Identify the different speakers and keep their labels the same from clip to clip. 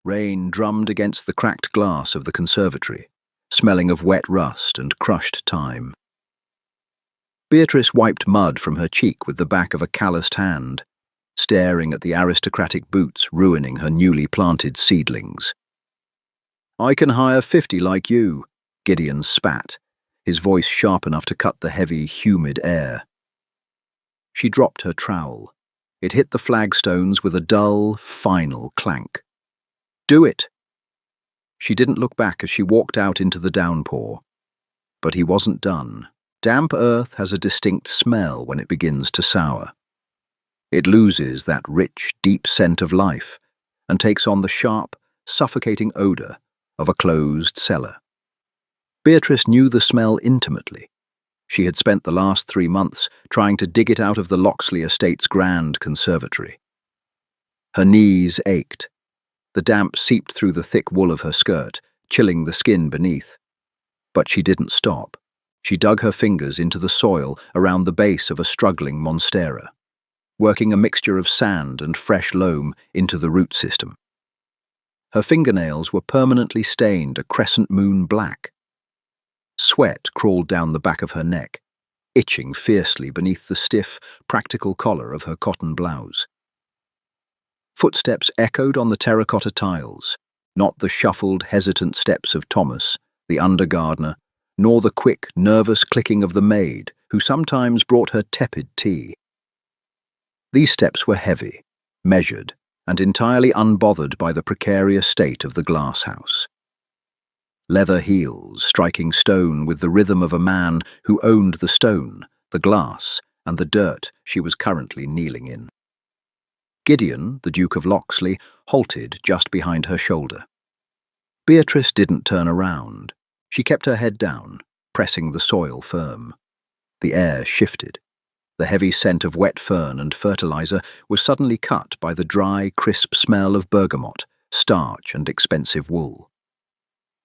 Speaker 1: Rain drummed against the cracked glass of the conservatory, smelling of wet rust and crushed time. Beatrice wiped mud from her cheek with the back of a calloused hand, staring at the aristocratic boots ruining her newly planted seedlings. "I can hire 50 like you," Gideon spat, his voice sharp enough to cut the heavy, humid air. She dropped her trowel. It hit the flagstones with a dull, final clank. "Do it!" She didn't look back as she walked out into the downpour. But he wasn't done. Damp earth has a distinct smell when it begins to sour. It loses that rich, deep scent of life and takes on the sharp, suffocating odor of a closed cellar. Beatrice knew the smell intimately. She had spent the last 3 months trying to dig it out of the Locksley Estate's grand conservatory. Her knees ached. The damp seeped through the thick wool of her skirt, chilling the skin beneath. But she didn't stop. She dug her fingers into the soil around the base of a struggling monstera, working a mixture of sand and fresh loam into the root system. Her fingernails were permanently stained a crescent moon black. Sweat crawled down the back of her neck, itching fiercely beneath the stiff, practical collar of her cotton blouse. Footsteps echoed on the terracotta tiles, not the shuffled, hesitant steps of Thomas, the undergardener, nor the quick, nervous clicking of the maid, who sometimes brought her tepid tea. These steps were heavy, measured, and entirely unbothered by the precarious state of the glass house. Leather heels striking stone with the rhythm of a man who owned the stone, the glass, and the dirt she was currently kneeling in. Gideon, the Duke of Locksley, halted just behind her shoulder. Beatrice didn't turn around. She kept her head down, pressing the soil firm. The air shifted. The heavy scent of wet fern and fertilizer was suddenly cut by the dry, crisp smell of bergamot, starch, and expensive wool.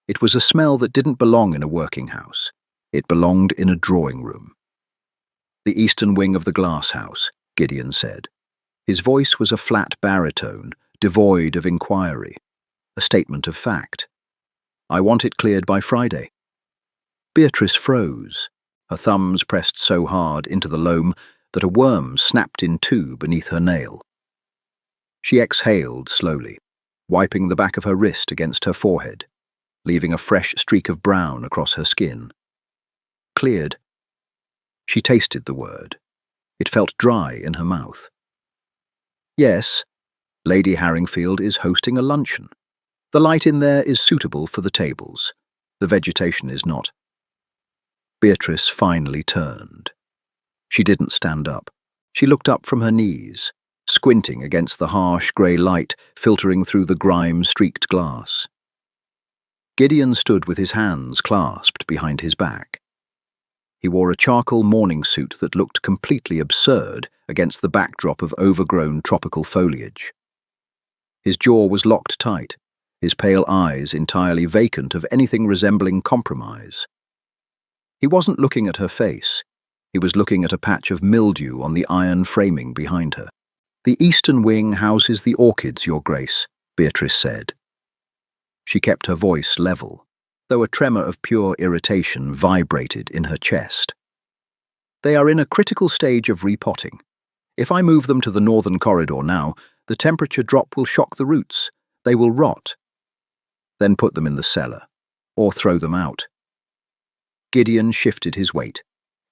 Speaker 1: It was a smell that didn't belong in a working house. It belonged in a drawing room. "The eastern wing of the glass house," Gideon said. His voice was a flat baritone, devoid of inquiry, a statement of fact. "I want it cleared by Friday." Beatrice froze, her thumbs pressed so hard into the loam that a worm snapped in two beneath her nail. She exhaled slowly, wiping the back of her wrist against her forehead, leaving a fresh streak of brown across her skin. "Cleared." She tasted the word. It felt dry in her mouth. "Yes, Lady Harringfield is hosting a luncheon. The light in there is suitable for the tables. The vegetation is not." Beatrice finally turned. She didn't stand up. She looked up from her knees, squinting against the harsh grey light filtering through the grime-streaked glass. Gideon stood with his hands clasped behind his back. He wore a charcoal morning suit that looked completely absurd against the backdrop of overgrown tropical foliage. His jaw was locked tight, his pale eyes entirely vacant of anything resembling compromise. He wasn't looking at her face. He was looking at a patch of mildew on the iron framing behind her. "The eastern wing houses the orchids, Your Grace," Beatrice said. She kept her voice level, though a tremor of pure irritation vibrated in her chest. "They are in a critical stage of repotting. If I move them to the northern corridor now, the temperature drop will shock the roots. They will rot. Then put them in the cellar, or throw them out." Gideon shifted his weight,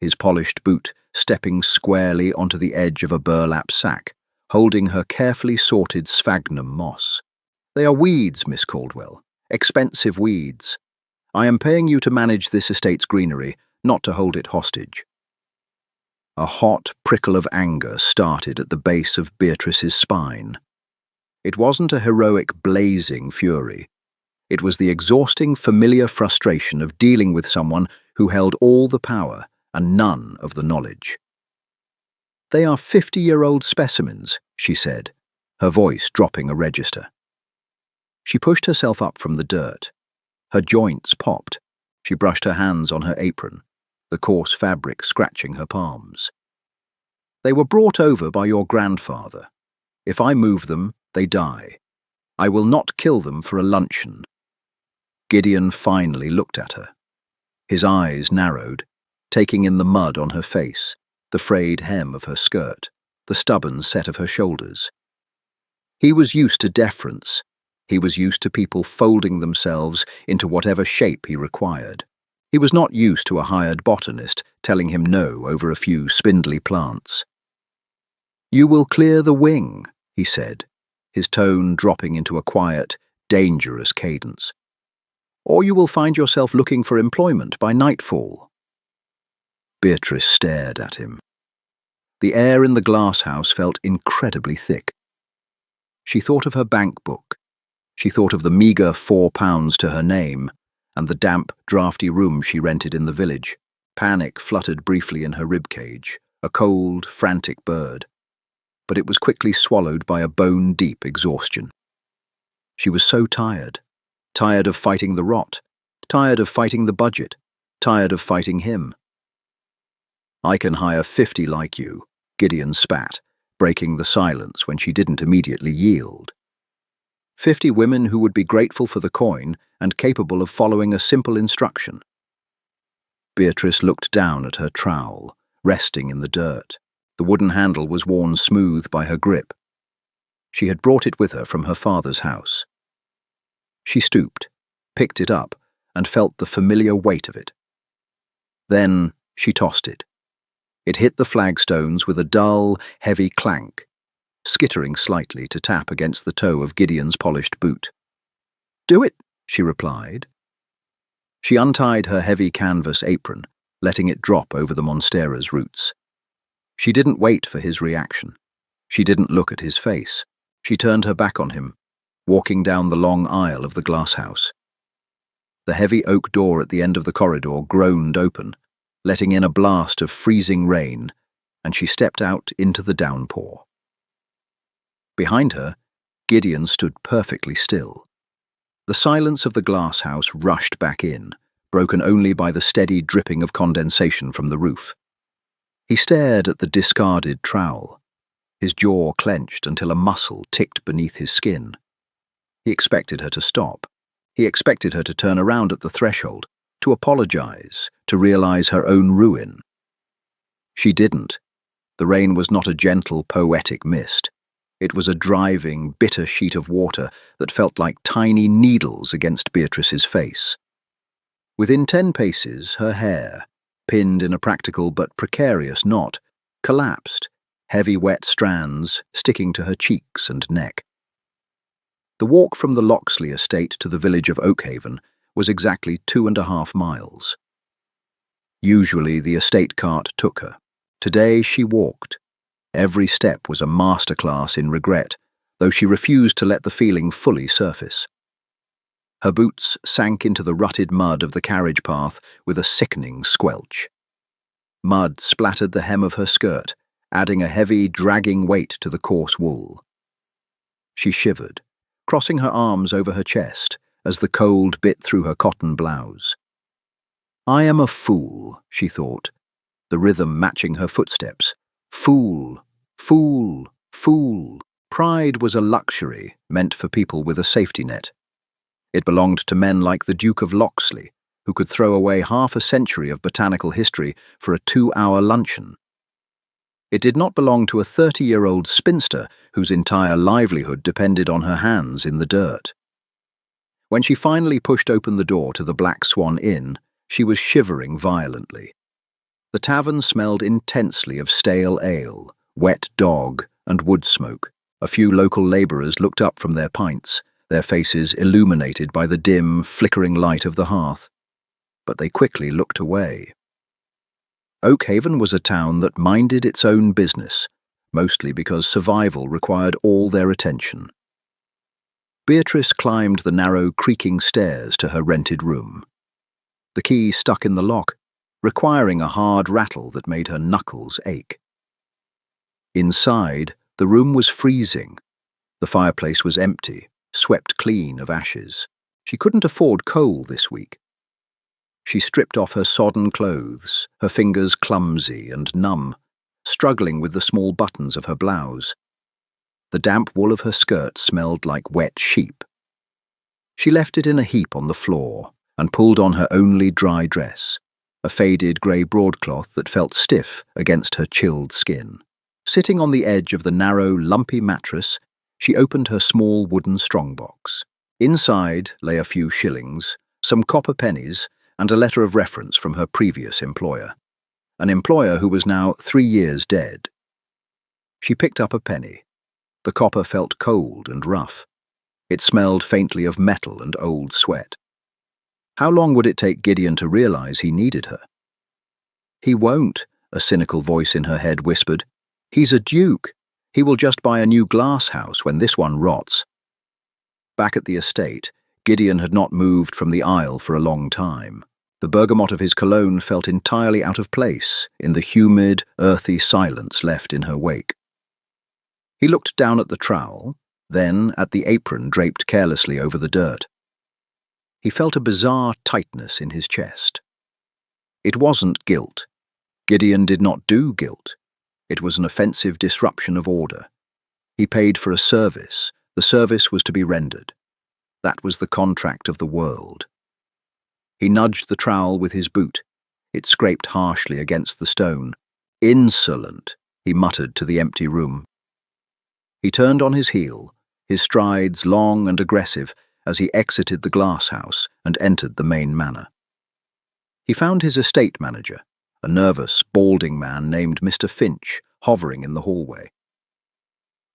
Speaker 1: his polished boot stepping squarely onto the edge of a burlap sack, holding her carefully sorted sphagnum moss. "They are weeds, Miss Caldwell. Expensive weeds. I am paying you to manage this estate's greenery, not to hold it hostage." A hot prickle of anger started at the base of Beatrice's spine. It wasn't a heroic, blazing fury. It was the exhausting, familiar frustration of dealing with someone who held all the power and none of the knowledge. "They are 50-year-old specimens," she said, her voice dropping a register. She pushed herself up from the dirt. Her joints popped. She brushed her hands on her apron, the coarse fabric scratching her palms. "They were brought over by your grandfather. If I move them, they die. I will not kill them for a luncheon." Gideon finally looked at her. His eyes narrowed, taking in the mud on her face, the frayed hem of her skirt, the stubborn set of her shoulders. He was used to deference. He was used to people folding themselves into whatever shape he required. He was not used to a hired botanist telling him no over a few spindly plants. "You will clear the wing," he said, his tone dropping into a quiet, dangerous cadence. "Or you will find yourself looking for employment by nightfall." Beatrice stared at him. The air in the glass house felt incredibly thick. She thought of her bank book. She thought of the meagre £4 to her name and the damp, drafty room she rented in the village. Panic fluttered briefly in her ribcage, a cold, frantic bird. But it was quickly swallowed by a bone-deep exhaustion. She was so tired. Tired of fighting the rot. Tired of fighting the budget. Tired of fighting him. "I can hire 50 like you," Gideon spat, breaking the silence when she didn't immediately yield. 50 women who would be grateful for the coin and capable of following a simple instruction. Beatrice looked down at her trowel, resting in the dirt. The wooden handle was worn smooth by her grip. She had brought it with her from her father's house. She stooped, picked it up, and felt the familiar weight of it. Then she tossed it. It hit the flagstones with a dull, heavy clank, skittering slightly to tap against the toe of Gideon's polished boot. "Do it," she replied. She untied her heavy canvas apron, letting it drop over the monstera's roots. She didn't wait for his reaction. She didn't look at his face. She turned her back on him, walking down the long aisle of the glasshouse. The heavy oak door at the end of the corridor groaned open, letting in a blast of freezing rain, and she stepped out into the downpour. Behind her, Gideon stood perfectly still. The silence of the glasshouse rushed back in, broken only by the steady dripping of condensation from the roof. He stared at the discarded trowel, his jaw clenched until a muscle ticked beneath his skin. He expected her to stop. He expected her to turn around at the threshold, to apologize, to realize her own ruin. She didn't. The rain was not a gentle, poetic mist. It was a driving, bitter sheet of water that felt like tiny needles against Beatrice's face. Within 10 paces, her hair, pinned in a practical but precarious knot, collapsed, heavy wet strands sticking to her cheeks and neck. The walk from the Loxley estate to the village of Oakhaven was exactly 2.5 miles. Usually the estate cart took her. Today she walked. Every step was a masterclass in regret, though she refused to let the feeling fully surface. Her boots sank into the rutted mud of the carriage path with a sickening squelch. Mud splattered the hem of her skirt, adding a heavy, dragging weight to the coarse wool. She shivered, crossing her arms over her chest as the cold bit through her cotton blouse. "I am a fool," she thought, the rhythm matching her footsteps. Fool, fool, fool. Pride was a luxury meant for people with a safety net. It belonged to men like the Duke of Loxley, who could throw away half a century of botanical history for a 2-hour luncheon. It did not belong to a 30-year-old spinster whose entire livelihood depended on her hands in the dirt. When she finally pushed open the door to the Black Swan Inn, she was shivering violently. The tavern smelled intensely of stale ale, wet dog, and wood smoke. A few local labourers looked up from their pints, their faces illuminated by the dim, flickering light of the hearth. But they quickly looked away. Oakhaven was a town that minded its own business, mostly because survival required all their attention. Beatrice climbed the narrow, creaking stairs to her rented room. The key stuck in the lock, requiring a hard rattle that made her knuckles ache. Inside, the room was freezing. The fireplace was empty, swept clean of ashes. She couldn't afford coal this week. She stripped off her sodden clothes, her fingers clumsy and numb, struggling with the small buttons of her blouse. The damp wool of her skirt smelled like wet sheep. She left it in a heap on the floor and pulled on her only dry dress, a faded grey broadcloth that felt stiff against her chilled skin. Sitting on the edge of the narrow, lumpy mattress, she opened her small wooden strongbox. Inside lay a few shillings, some copper pennies, and a letter of reference from her previous employer, an employer who was now 3 years dead. She picked up a penny. The copper felt cold and rough. It smelled faintly of metal and old sweat. How long would it take Gideon to realize he needed her? "He won't," a cynical voice in her head whispered. "He's a duke. He will just buy a new glass house when this one rots." Back at the estate, Gideon had not moved from the aisle for a long time. The bergamot of his cologne felt entirely out of place in the humid, earthy silence left in her wake. He looked down at the trowel, then at the apron draped carelessly over the dirt. He felt a bizarre tightness in his chest. It wasn't guilt. Gideon did not do guilt. It was an offensive disruption of order. He paid for a service. The service was to be rendered. That was the contract of the world. He nudged the trowel with his boot. It scraped harshly against the stone. "Insolent," he muttered to the empty room. He turned on his heel, his strides long and aggressive, as he exited the glass house and entered the main manor. He found his estate manager, a nervous, balding man named Mr. Finch, hovering in the hallway.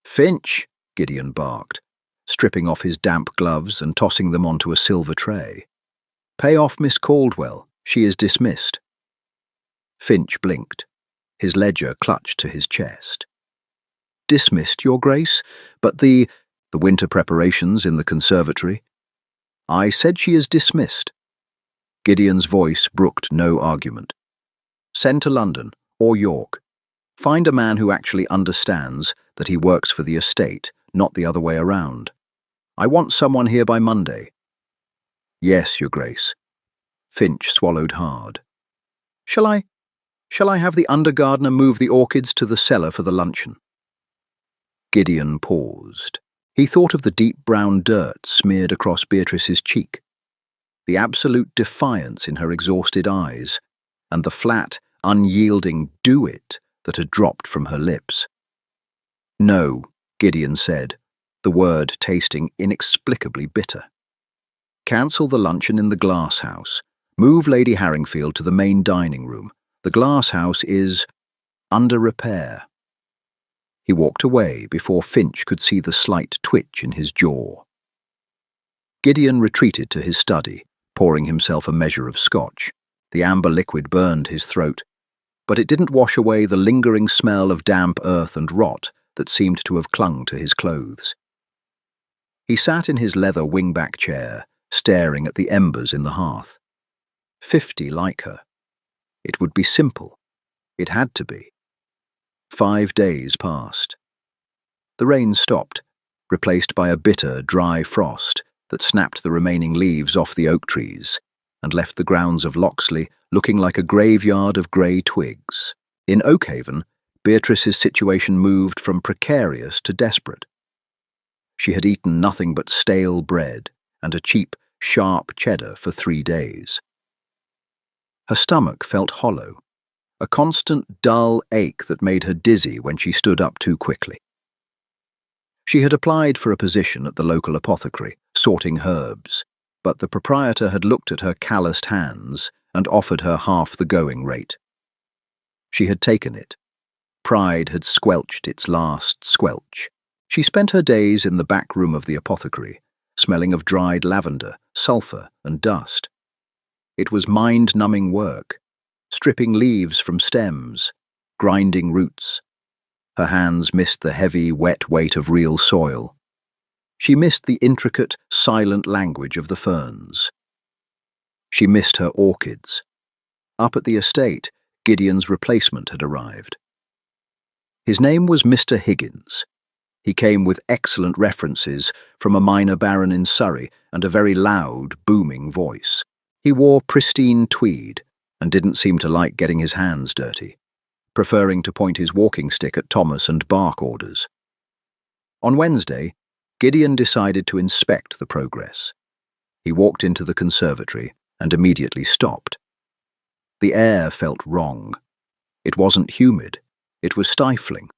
Speaker 1: "Finch," Gideon barked, stripping off his damp gloves and tossing them onto a silver tray. "Pay off Miss Caldwell. She is dismissed." Finch blinked. His ledger clutched to his chest. "Dismissed, Your Grace? But the winter preparations in the conservatory?" "I said she is dismissed." Gideon's voice brooked no argument. "Send to London, or York. Find a man who actually understands that he works for the estate, not the other way around. I want someone here by Monday." "Yes, Your Grace." Finch swallowed hard. Shall I have the undergardener move the orchids to the cellar for the luncheon?" Gideon paused. He thought of the deep brown dirt smeared across Beatrice's cheek, the absolute defiance in her exhausted eyes, and the flat, unyielding "do it" that had dropped from her lips. "No," Gideon said, the word tasting inexplicably bitter. "Cancel the luncheon in the glass house. Move Lady Harringfield to the main dining room. The glass house is under repair." He walked away before Finch could see the slight twitch in his jaw. Gideon retreated to his study, pouring himself a measure of scotch. The amber liquid burned his throat, but it didn't wash away the lingering smell of damp earth and rot that seemed to have clung to his clothes. He sat in his leather wingback chair, staring at the embers in the hearth. 50 like her. It would be simple. It had to be. 5 days passed. The rain stopped, replaced by a bitter, dry frost that snapped the remaining leaves off the oak trees and left the grounds of Loxley looking like a graveyard of grey twigs. In Oakhaven, Beatrice's situation moved from precarious to desperate. She had eaten nothing but stale bread and a cheap, sharp cheddar for 3 days. Her stomach felt hollow, a constant dull ache that made her dizzy when she stood up too quickly. She had applied for a position at the local apothecary, sorting herbs, but the proprietor had looked at her calloused hands and offered her half the going rate. She had taken it. Pride had squelched its last squelch. She spent her days in the back room of the apothecary, smelling of dried lavender, sulphur, and dust. It was mind-numbing work, stripping leaves from stems, grinding roots. Her hands missed the heavy, wet weight of real soil. She missed the intricate, silent language of the ferns. She missed her orchids. Up at the estate, Gideon's replacement had arrived. His name was Mr. Higgins. He came with excellent references from a minor baron in Surrey and a very loud, booming voice. He wore pristine tweed and didn't seem to like getting his hands dirty, preferring to point his walking stick at Thomas and bark orders. On Wednesday, Gideon decided to inspect the progress. He walked into the conservatory and immediately stopped. The air felt wrong. It wasn't humid. It was stifling.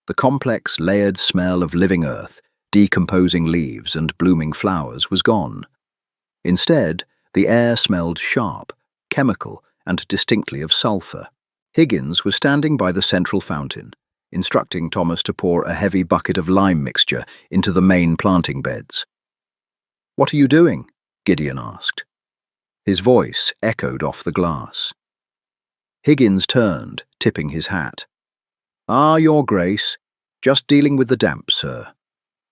Speaker 1: The complex, layered smell of living earth, decomposing leaves and blooming flowers was gone. Instead, the air smelled sharp, chemical, and distinctly of sulfur. Higgins was standing by the central fountain, instructing Thomas to pour a heavy bucket of lime mixture into the main planting beds. "What are you doing?" Gideon asked. His voice echoed off the glass. Higgins turned, tipping his hat. "Ah, Your Grace. Just dealing with the damp, sir.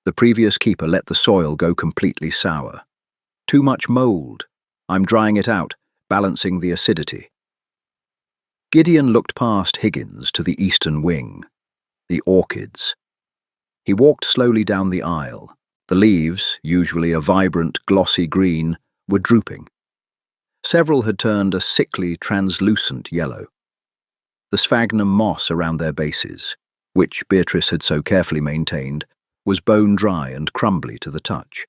Speaker 1: The previous keeper let the soil go completely sour. Too much mould. I'm drying it out, balancing the acidity." Gideon looked past Higgins to the eastern wing, the orchids. He walked slowly down the aisle. The leaves, usually a vibrant, glossy green, were drooping. Several had turned a sickly, translucent yellow. The sphagnum moss around their bases, which Beatrice had so carefully maintained, was bone-dry and crumbly to the touch.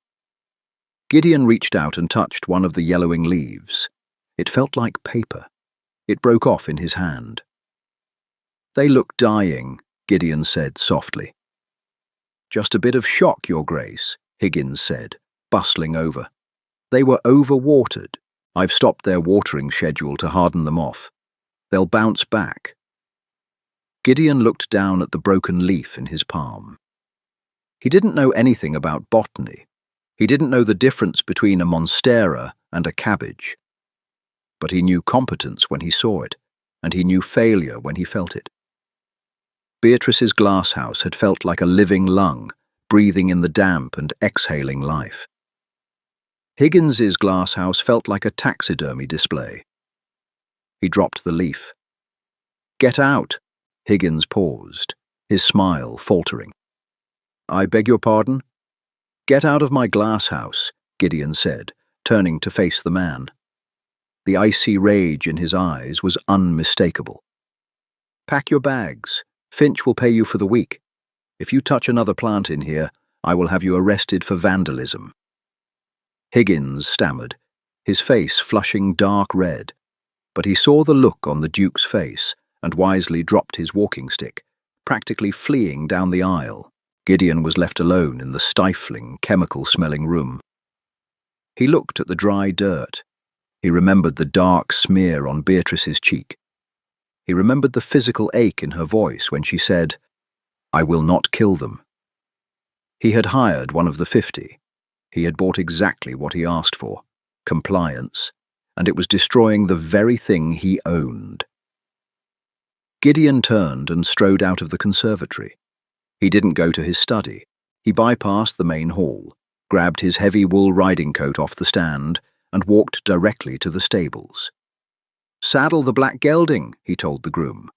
Speaker 1: Gideon reached out and touched one of the yellowing leaves. It felt like paper. It broke off in his hand. "They look dying," Gideon said softly. "Just a bit of shock, Your Grace," Higgins said, bustling over. "They were overwatered. I've stopped their watering schedule to harden them off. They'll bounce back." Gideon looked down at the broken leaf in his palm. He didn't know anything about botany. He didn't know the difference between a monstera and a cabbage. But he knew competence when he saw it, and he knew failure when he felt it. Beatrice's glasshouse had felt like a living lung, breathing in the damp and exhaling life. Higgins's glasshouse felt like a taxidermy display. He dropped the leaf. "Get out!" Higgins paused, his smile faltering. "I beg your pardon?" "Get out of my glasshouse," Gideon said, turning to face the man. The icy rage in his eyes was unmistakable. "Pack your bags. Finch will pay you for the week. If you touch another plant in here, I will have you arrested for vandalism." Higgins stammered, his face flushing dark red, but he saw the look on the Duke's face and wisely dropped his walking stick, practically fleeing down the aisle. Gideon was left alone in the stifling, chemical-smelling room. He looked at the dry dirt. He remembered the dark smear on Beatrice's cheek. He remembered the physical ache in her voice when she said, "I will not kill them." He had hired one of the 50. He had bought exactly what he asked for, compliance, and it was destroying the very thing he owned. Gideon turned and strode out of the conservatory. He didn't go to his study. He bypassed the main hall, grabbed his heavy wool riding coat off the stand, and walked directly to the stables. "Saddle the black gelding," he told the groom.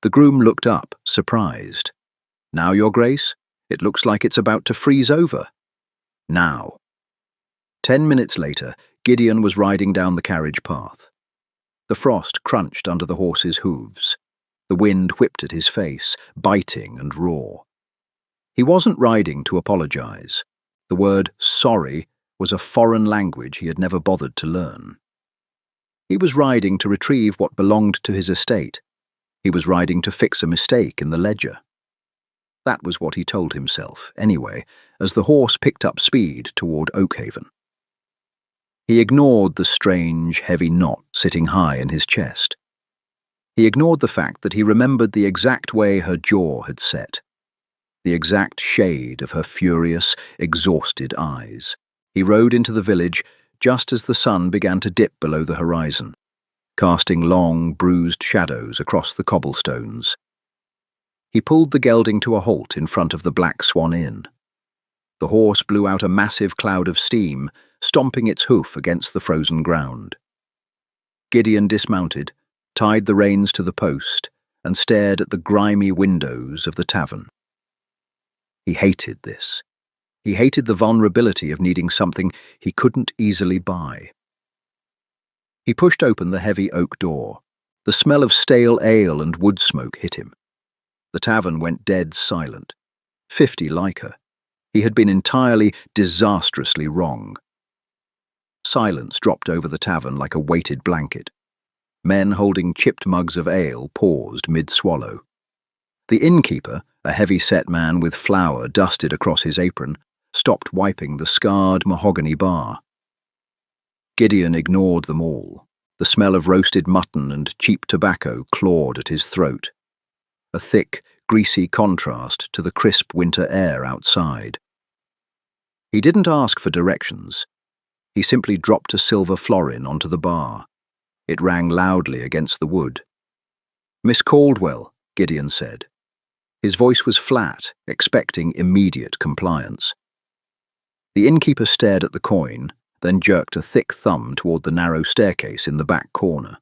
Speaker 1: The groom looked up, surprised. "Now, Your Grace? It looks like it's about to freeze over." "Now." 10 minutes later, Gideon was riding down the carriage path. The frost crunched under the horse's hooves. The wind whipped at his face, biting and raw. He wasn't riding to apologize. The word sorry was a foreign language he had never bothered to learn. He was riding to retrieve what belonged to his estate. He was riding to fix a mistake in the ledger. That was what he told himself, anyway, as the horse picked up speed toward Oakhaven. He ignored the strange, heavy knot sitting high in his chest. He ignored the fact that he remembered the exact way her jaw had set, the exact shade of her furious, exhausted eyes. He rode into the village just as the sun began to dip below the horizon, casting long, bruised shadows across the cobblestones. He pulled the gelding to a halt in front of the Black Swan Inn. The horse blew out a massive cloud of steam, stomping its hoof against the frozen ground. Gideon dismounted, tied the reins to the post, and stared at the grimy windows of the tavern. He hated this. He hated the vulnerability of needing something he couldn't easily buy. He pushed open the heavy oak door. The smell of stale ale and wood smoke hit him. The tavern went dead silent. 50 like her. He had been entirely, disastrously wrong. Silence dropped over the tavern like a weighted blanket. Men holding chipped mugs of ale paused mid-swallow. The innkeeper, a heavy-set man with flour dusted across his apron, stopped wiping the scarred mahogany bar. Gideon ignored them all. The smell of roasted mutton and cheap tobacco clawed at his throat. A thick, greasy contrast to the crisp winter air outside. He didn't ask for directions. He simply dropped a silver florin onto the bar. It rang loudly against the wood. "Miss Caldwell," Gideon said. His voice was flat, expecting immediate compliance. The innkeeper stared at the coin, then jerked a thick thumb toward the narrow staircase in the back corner.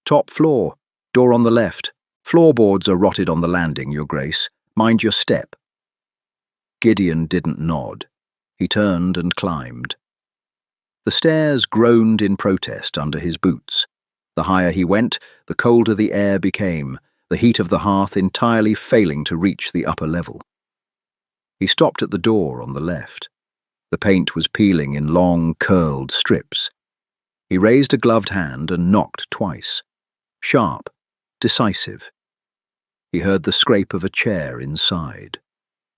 Speaker 1: "Top floor, door on the left. Floorboards are rotted on the landing, Your Grace. Mind your step." Gideon didn't nod. He turned and climbed. The stairs groaned in protest under his boots. The higher he went, the colder the air became, the heat of the hearth entirely failing to reach the upper level. He stopped at the door on the left. The paint was peeling in long, curled strips. He raised a gloved hand and knocked twice. Sharp, decisive. He heard the scrape of a chair inside.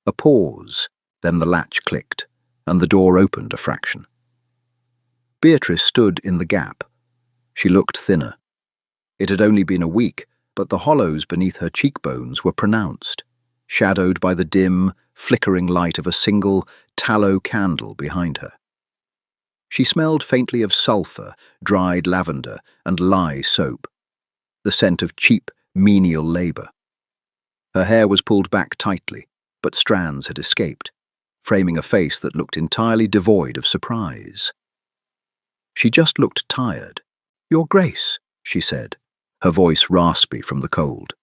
Speaker 1: A pause, then the latch clicked, and the door opened a fraction. Beatrice stood in the gap. She looked thinner. It had only been a week, but the hollows beneath her cheekbones were pronounced, shadowed by the dim, flickering light of a single tallow candle behind her. She smelled faintly of sulphur, dried lavender, and lye soap, the scent of cheap, menial labour. Her hair was pulled back tightly, but strands had escaped, framing a face that looked entirely devoid of surprise. She just looked tired. "Your Grace," she said, her voice raspy from the cold.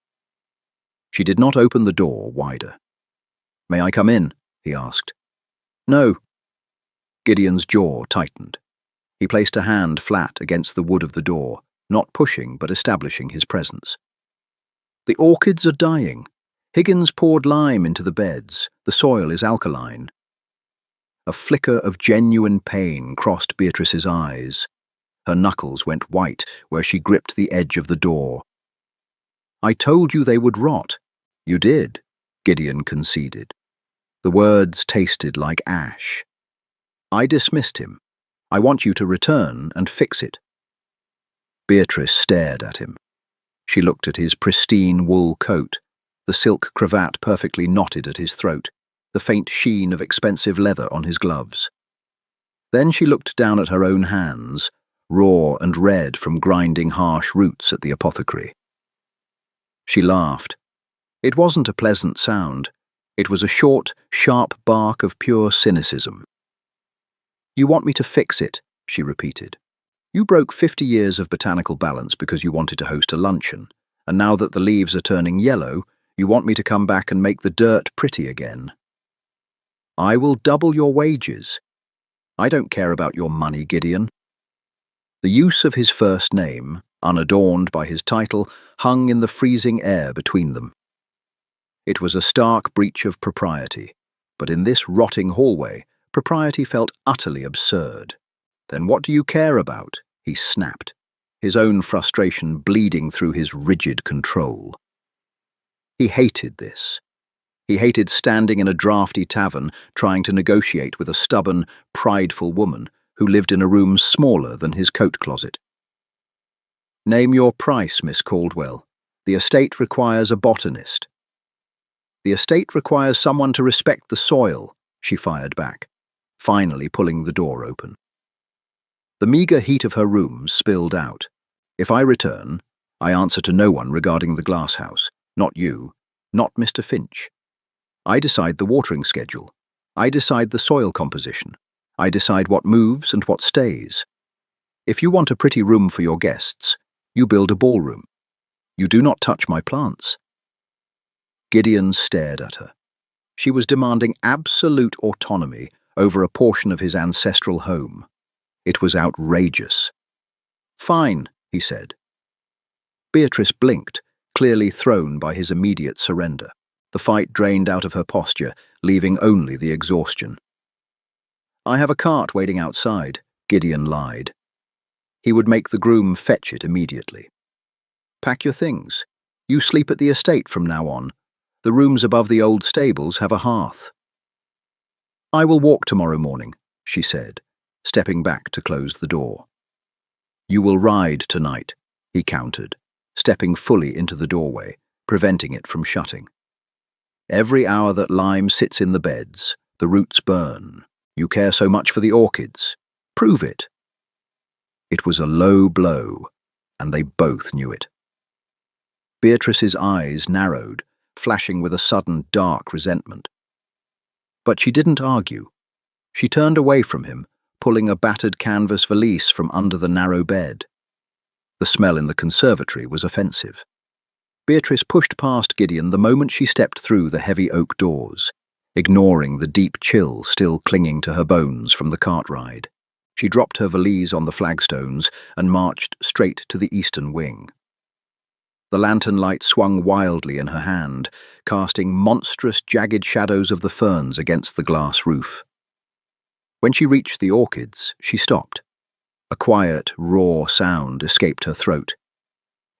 Speaker 1: She did not open the door wider. "May I come in?" he asked. "No." Gideon's jaw tightened. He placed a hand flat against the wood of the door, not pushing but establishing his presence. "The orchids are dying. Higgins poured lime into the beds. The soil is alkaline." A flicker of genuine pain crossed Beatrice's eyes. Her knuckles went white where she gripped the edge of the door. "I told you they would rot." "You did," Gideon conceded. The words tasted like ash. "I dismissed him. I want you to return and fix it." Beatrice stared at him. She looked at his pristine wool coat, the silk cravat perfectly knotted at his throat, the faint sheen of expensive leather on his gloves. Then she looked down at her own hands, raw and red from grinding harsh roots at the apothecary. She laughed. It wasn't a pleasant sound. It was a short, sharp bark of pure cynicism. "You want me to fix it," she repeated. "You broke 50 years of botanical balance because you wanted to host a luncheon, and now that the leaves are turning yellow, you want me to come back and make the dirt pretty again. I will double your wages. I don't care about your money, Gideon." The use of his first name, unadorned by his title, hung in the freezing air between them. It was a stark breach of propriety, but in this rotting hallway, propriety felt utterly absurd. "Then what do you care about?" he snapped, his own frustration bleeding through his rigid control. He hated this. He hated standing in a draughty tavern trying to negotiate with a stubborn, prideful woman who lived in a room smaller than his coat closet. "Name your price, Miss Caldwell. The estate requires a botanist." "The estate requires someone to respect the soil," she fired back, finally pulling the door open. The meagre heat of her room spilled out. "If I return, I answer to no one regarding the glasshouse. Not you, not Mr. Finch. I decide the watering schedule. I decide the soil composition. I decide what moves and what stays. If you want a pretty room for your guests, you build a ballroom. You do not touch my plants." Gideon stared at her. She was demanding absolute autonomy over a portion of his ancestral home. It was outrageous. "Fine," he said. Beatrice blinked, clearly thrown by his immediate surrender. The fight drained out of her posture, leaving only the exhaustion. "I have a cart waiting outside," Gideon lied. He would make the groom fetch it immediately. "Pack your things. You sleep at the estate from now on. The rooms above the old stables have a hearth." "I will walk tomorrow morning," she said, stepping back to close the door. "You will ride tonight," he countered, stepping fully into the doorway, preventing it from shutting. "Every hour that Lime sits in the beds, the roots burn. You care so much for the orchids. Prove it." It was a low blow, and they both knew it. Beatrice's eyes narrowed, flashing with a sudden dark resentment. But she didn't argue. She turned away from him, pulling a battered canvas valise from under the narrow bed. The smell in the conservatory was offensive. Beatrice pushed past Gideon the moment she stepped through the heavy oak doors, ignoring the deep chill still clinging to her bones from the cart ride. She dropped her valise on the flagstones and marched straight to the eastern wing. The lantern light swung wildly in her hand, casting monstrous, jagged shadows of the ferns against the glass roof. When she reached the orchids, she stopped. A quiet, raw sound escaped her throat.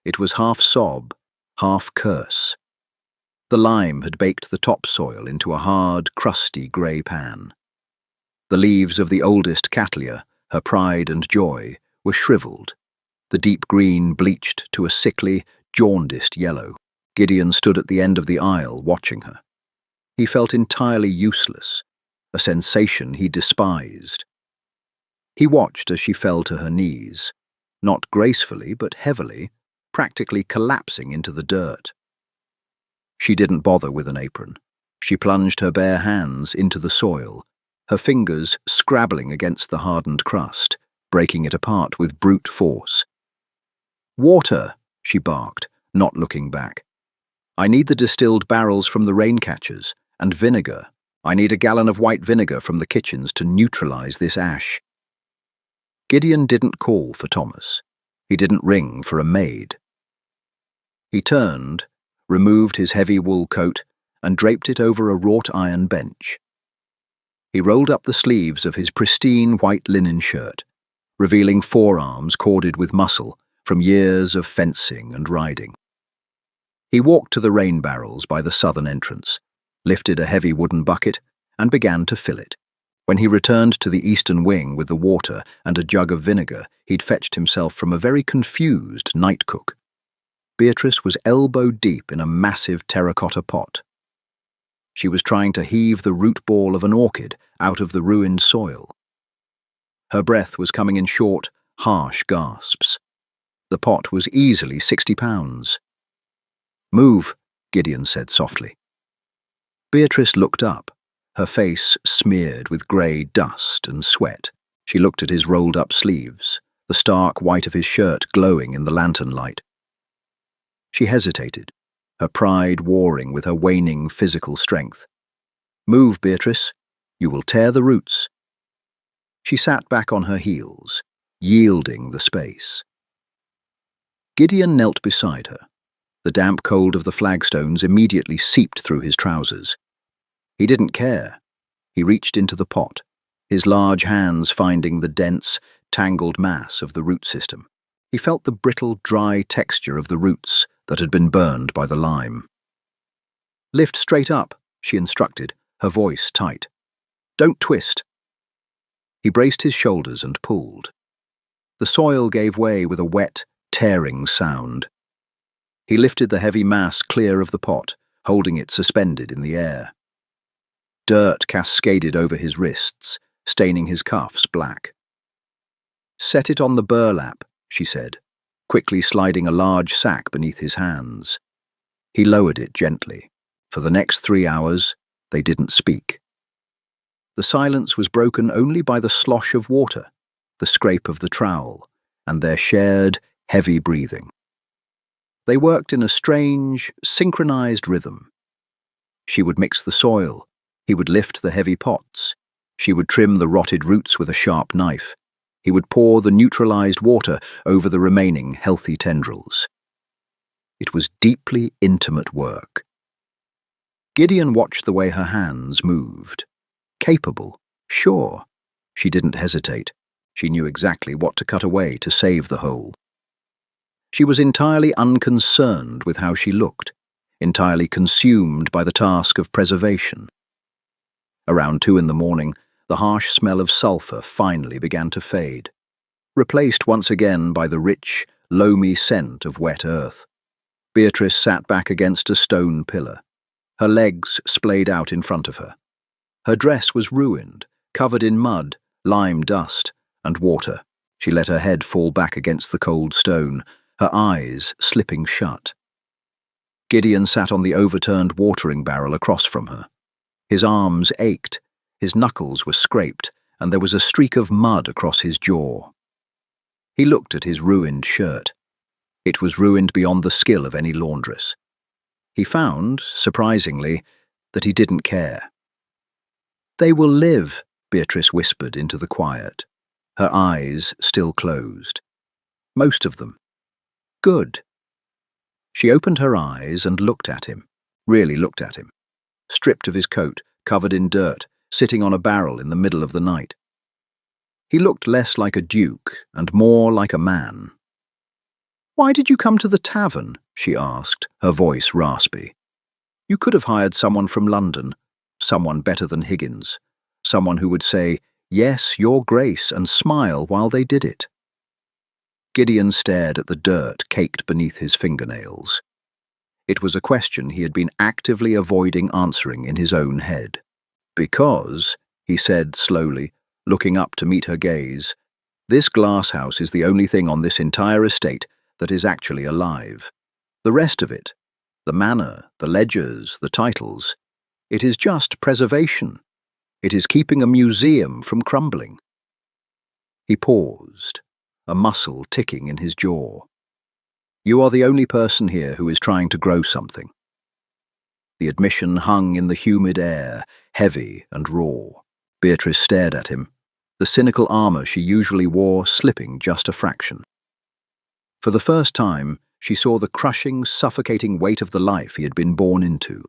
Speaker 1: It was half sob, half curse. The lime had baked the topsoil into a hard, crusty grey pan. The leaves of the oldest cattleya, her pride and joy, were shriveled, the deep green bleached to a sickly, jaundiced yellow. Gideon stood at the end of the aisle, watching her. He felt entirely useless, a sensation he despised. He watched as she fell to her knees, not gracefully but heavily, practically collapsing into the dirt. She didn't bother with an apron. She plunged her bare hands into the soil, her fingers scrabbling against the hardened crust, breaking it apart with brute force. "Water," she barked, not looking back. "I need the distilled barrels from the rain catchers, and vinegar. I need a gallon of white vinegar from the kitchens to neutralize this ash." Gideon didn't call for Thomas. He didn't ring for a maid. He turned, removed his heavy wool coat, and draped it over a wrought-iron bench. He rolled up the sleeves of his pristine white linen shirt, revealing forearms corded with muscle from years of fencing and riding. He walked to the rain barrels by the southern entrance, lifted a heavy wooden bucket, and began to fill it. When he returned to the eastern wing with the water and a jug of vinegar he'd fetched himself from a very confused night cook, Beatrice was elbow-deep in a massive terracotta pot. She was trying to heave the root ball of an orchid out of the ruined soil. Her breath was coming in short, harsh gasps. The pot was easily 60 pounds. "Move," Gideon said softly. Beatrice looked up, her face smeared with grey dust and sweat. She looked at his rolled-up sleeves, the stark white of his shirt glowing in the lantern light. She hesitated, her pride warring with her waning physical strength. "Move, Beatrice. You will tear the roots." She sat back on her heels, yielding the space. Gideon knelt beside her. The damp cold of the flagstones immediately seeped through his trousers. He didn't care. He reached into the pot, his large hands finding the dense, tangled mass of the root system. He felt the brittle, dry texture of the roots that had been burned by the lime. "Lift straight up," she instructed, her voice tight. "Don't twist." He braced his shoulders and pulled. The soil gave way with a wet, tearing sound. He lifted the heavy mass clear of the pot, holding it suspended in the air. Dirt cascaded over his wrists, staining his cuffs black. "Set it on the burlap," she said, quickly sliding a large sack beneath his hands. He lowered it gently. For the next 3 hours, they didn't speak. The silence was broken only by the slosh of water, the scrape of the trowel, and their shared, heavy breathing. They worked in a strange, synchronized rhythm. She would mix the soil, he would lift the heavy pots, she would trim the rotted roots with a sharp knife, he would pour the neutralized water over the remaining healthy tendrils. It was deeply intimate work. Gideon watched the way her hands moved. Capable, sure. She didn't hesitate. She knew exactly what to cut away to save the whole. She was entirely unconcerned with how she looked, entirely consumed by the task of preservation. Around 2 in the morning, the harsh smell of sulphur finally began to fade, replaced once again by the rich, loamy scent of wet earth. Beatrice sat back against a stone pillar. Her legs splayed out in front of her. Her dress was ruined, covered in mud, lime dust, and water. She let her head fall back against the cold stone, her eyes slipping shut. Gideon sat on the overturned watering barrel across from her. His arms ached, his knuckles were scraped, and there was a streak of mud across his jaw. He looked at his ruined shirt. It was ruined beyond the skill of any laundress. He found, surprisingly, that he didn't care. "They will live," Beatrice whispered into the quiet, her eyes still closed. "Most of them. Good." She opened her eyes and looked at him, really looked at him, stripped of his coat, covered in dirt, sitting on a barrel in the middle of the night. He looked less like a duke and more like a man. "Why did you come to the tavern?" she asked, her voice raspy. "You could have hired someone from London, someone better than Higgins, someone who would say, 'Yes, Your Grace,' and smile while they did it." Gideon stared at the dirt caked beneath his fingernails. It was a question he had been actively avoiding answering in his own head. "Because," he said slowly, looking up to meet her gaze, "this glass house is the only thing on this entire estate that is actually alive. The rest of it, the manor, the ledgers, the titles, it is just preservation. It is keeping a museum from crumbling." He paused, a muscle ticking in his jaw. "You are the only person here who is trying to grow something." The admission hung in the humid air, heavy and raw. Beatrice stared at him, the cynical armor she usually wore slipping just a fraction. For the first time, she saw the crushing, suffocating weight of the life he had been born into.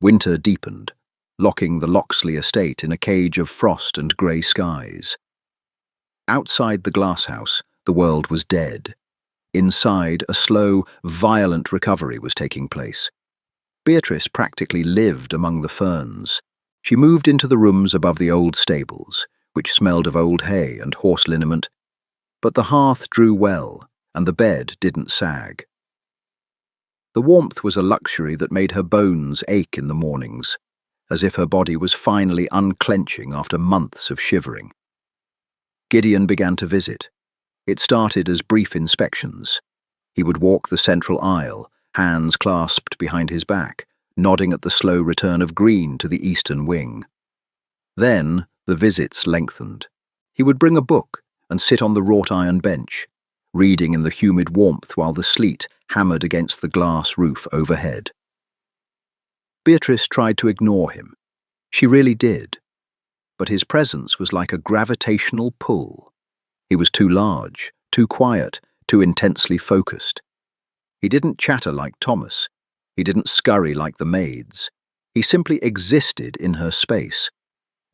Speaker 1: Winter deepened, locking the Loxley estate in a cage of frost and grey skies. Outside the glasshouse, the world was dead. Inside, a slow, violent recovery was taking place. Beatrice practically lived among the ferns. She moved into the rooms above the old stables, which smelled of old hay and horse liniment, but the hearth drew well, and the bed didn't sag. The warmth was a luxury that made her bones ache in the mornings, as if her body was finally unclenching after months of shivering. Gideon began to visit. It started as brief inspections. He would walk the central aisle, hands clasped behind his back, nodding at the slow return of green to the eastern wing. Then the visits lengthened. He would bring a book and sit on the wrought-iron bench, reading in the humid warmth while the sleet hammered against the glass roof overhead. Beatrice tried to ignore him. She really did. But his presence was like a gravitational pull. He was too large, too quiet, too intensely focused. He didn't chatter like Thomas. He didn't scurry like the maids. He simply existed in her space,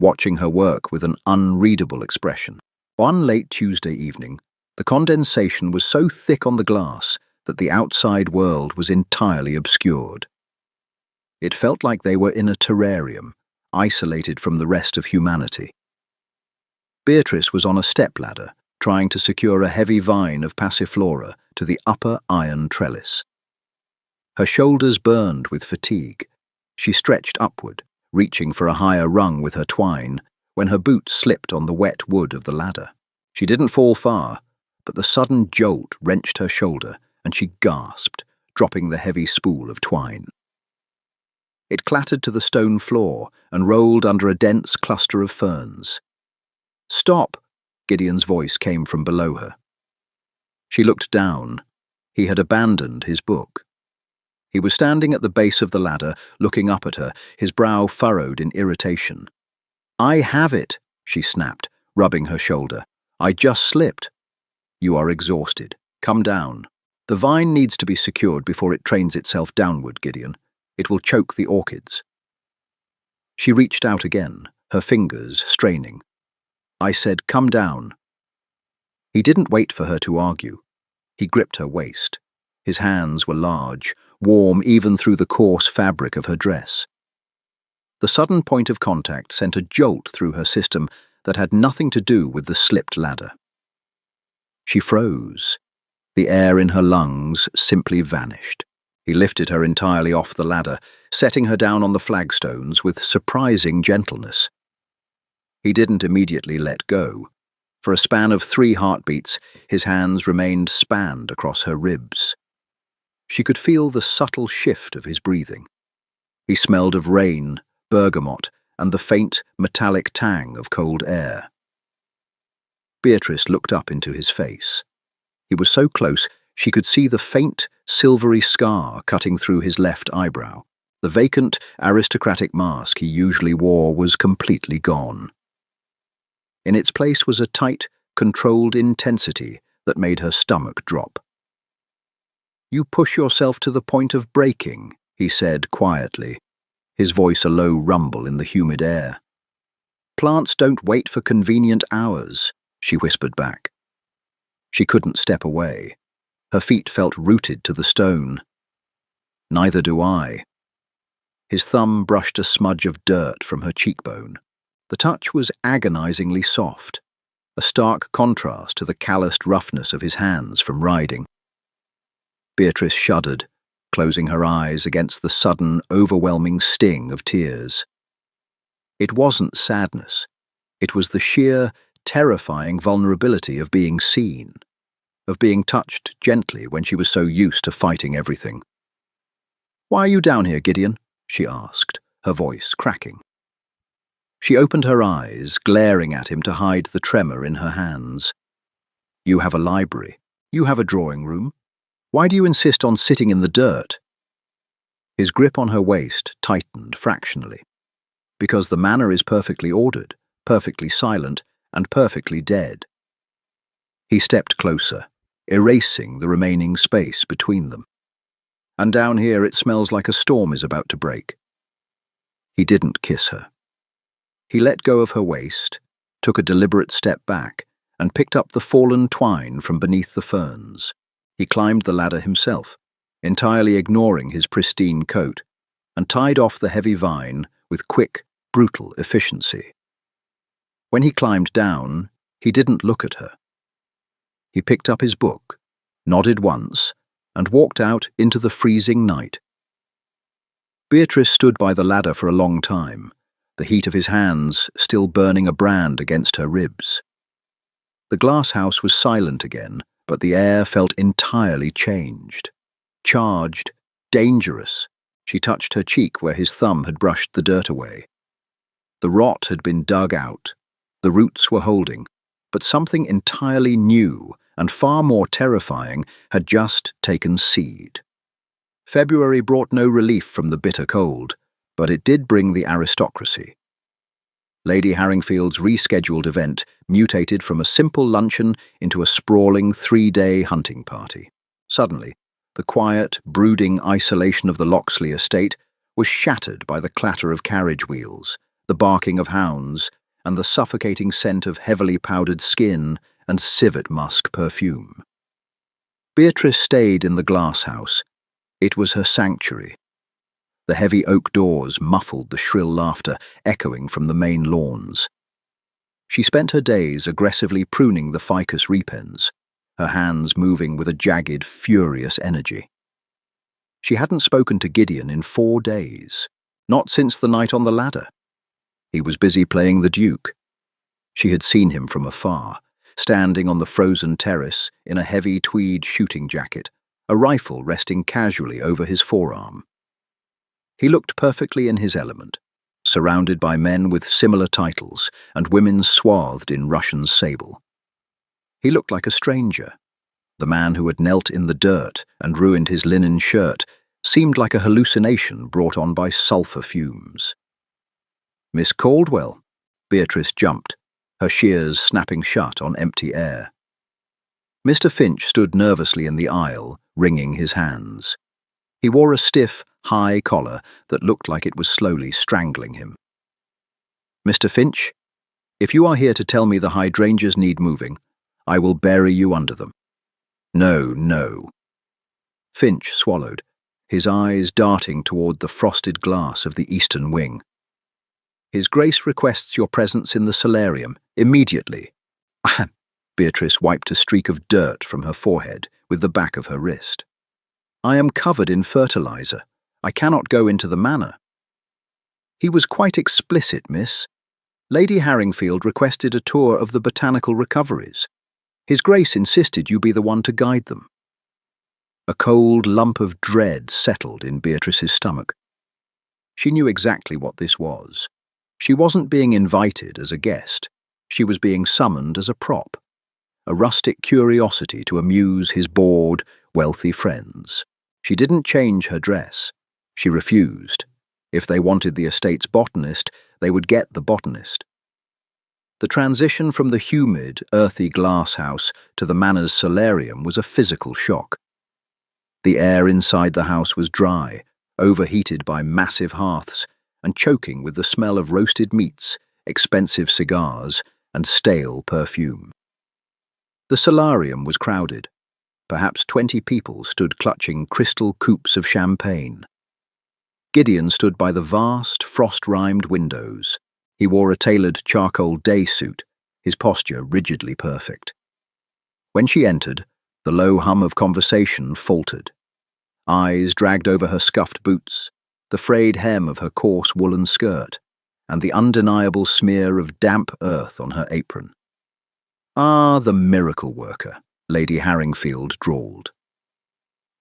Speaker 1: watching her work with an unreadable expression. One late Tuesday evening, the condensation was so thick on the glass that the outside world was entirely obscured. It felt like they were in a terrarium, isolated from the rest of humanity. Beatrice was on a stepladder, trying to secure a heavy vine of passiflora to the upper iron trellis. Her shoulders burned with fatigue. She stretched upward, reaching for a higher rung with her twine, when her boot slipped on the wet wood of the ladder. She didn't fall far, but the sudden jolt wrenched her shoulder, and she gasped, dropping the heavy spool of twine. It clattered to the stone floor and rolled under a dense cluster of ferns. "Stop!" Gideon's voice came from below her. She looked down. He had abandoned his book. He was standing at the base of the ladder, looking up at her, his brow furrowed in irritation. "I have it," she snapped, rubbing her shoulder. "I just slipped." "You are exhausted. Come down." "The vine needs to be secured before it trains itself downward, Gideon. It will choke the orchids. She reached out again, her fingers straining. I said, "Come down." He didn't wait for her to argue. He gripped her waist. His hands were large, warm even through the coarse fabric of her dress. The sudden point of contact sent a jolt through her system that had nothing to do with the slipped ladder. She froze. The air in her lungs simply vanished. He lifted her entirely off the ladder, setting her down on the flagstones with surprising gentleness. He didn't immediately let go. For a span of 3 heartbeats, his hands remained spanned across her ribs. She could feel the subtle shift of his breathing. He smelled of rain, bergamot, and the faint, metallic tang of cold air. Beatrice looked up into his face. He was so close she could see the faint, silvery scar cutting through his left eyebrow. The vacant, aristocratic mask he usually wore was completely gone. In its place was a tight, controlled intensity that made her stomach drop. "You push yourself to the point of breaking," he said quietly, his voice a low rumble in the humid air. "Plants don't wait for convenient hours," she whispered back. She couldn't step away. Her feet felt rooted to the stone. "Neither do I." His thumb brushed a smudge of dirt from her cheekbone. The touch was agonizingly soft, a stark contrast to the calloused roughness of his hands from riding. Beatrice shuddered, closing her eyes against the sudden, overwhelming sting of tears. It wasn't sadness. It was the sheer, terrifying vulnerability of being seen, of being touched gently when she was so used to fighting everything. "Why are you down here, Gideon?" she asked, her voice cracking. She opened her eyes, glaring at him to hide the tremor in her hands. "You have a library. You have a drawing room. Why do you insist on sitting in the dirt?" His grip on her waist tightened fractionally. "Because the manor is perfectly ordered, perfectly silent, and perfectly dead." He stepped closer, erasing the remaining space between them. "And down here it smells like a storm is about to break." He didn't kiss her. He let go of her waist, took a deliberate step back, and picked up the fallen twine from beneath the ferns. He climbed the ladder himself, entirely ignoring his pristine coat, and tied off the heavy vine with quick, brutal efficiency. When he climbed down, he didn't look at her. He picked up his book, nodded once, and walked out into the freezing night. Beatrice stood by the ladder for a long time, the heat of his hands still burning a brand against her ribs. The glass house was silent again, but the air felt entirely changed. Charged, dangerous. She touched her cheek where his thumb had brushed the dirt away. The rot had been dug out. The roots were holding, but something entirely new and far more terrifying had just taken seed. February brought no relief from the bitter cold, but it did bring the aristocracy. Lady Harringfield's rescheduled event mutated from a simple luncheon into a sprawling 3-day hunting party. Suddenly, the quiet, brooding isolation of the Loxley estate was shattered by the clatter of carriage wheels, the barking of hounds, and the suffocating scent of heavily powdered skin and civet musk perfume. Beatrice stayed in the glass house. It was her sanctuary. The heavy oak doors muffled the shrill laughter echoing from the main lawns. She spent her days aggressively pruning the ficus repens, her hands moving with a jagged, furious energy. She hadn't spoken to Gideon in 4 days, not since the night on the ladder. He was busy playing the Duke. She had seen him from afar, standing on the frozen terrace in a heavy tweed shooting jacket, a rifle resting casually over his forearm. He looked perfectly in his element, surrounded by men with similar titles and women swathed in Russian sable. He looked like a stranger. The man who had knelt in the dirt and ruined his linen shirt seemed like a hallucination brought on by sulphur fumes. "Miss Caldwell." Beatrice jumped, her shears snapping shut on empty air. Mr. Finch stood nervously in the aisle, wringing his hands. He wore a stiff, high collar that looked like it was slowly strangling him. "Mr. Finch, if you are here to tell me the hydrangeas need moving, I will bury you under them." "No, no." Finch swallowed, his eyes darting toward the frosted glass of the eastern wing. "His Grace requests your presence in the solarium, immediately." Beatrice wiped a streak of dirt from her forehead with the back of her wrist. "I am covered in fertilizer. I cannot go into the manor." "He was quite explicit, miss. Lady Harringfield requested a tour of the botanical recoveries. His Grace insisted you be the one to guide them." A cold lump of dread settled in Beatrice's stomach. She knew exactly what this was. She wasn't being invited as a guest. She was being summoned as a prop, a rustic curiosity to amuse his bored, wealthy friends. She didn't change her dress. She refused. If they wanted the estate's botanist, they would get the botanist. The transition from the humid, earthy glasshouse to the manor's solarium was a physical shock. The air inside the house was dry, overheated by massive hearths, and choking with the smell of roasted meats, expensive cigars, and stale perfume. The solarium was crowded. Perhaps 20 people stood clutching crystal coupes of champagne. Gideon stood by the vast, frost-rimed windows. He wore a tailored charcoal day suit, his posture rigidly perfect. When she entered, the low hum of conversation faltered. Eyes dragged over her scuffed boots, the frayed hem of her coarse woolen skirt, and the undeniable smear of damp earth on her apron. "Ah, the miracle worker," Lady Harringfield drawled.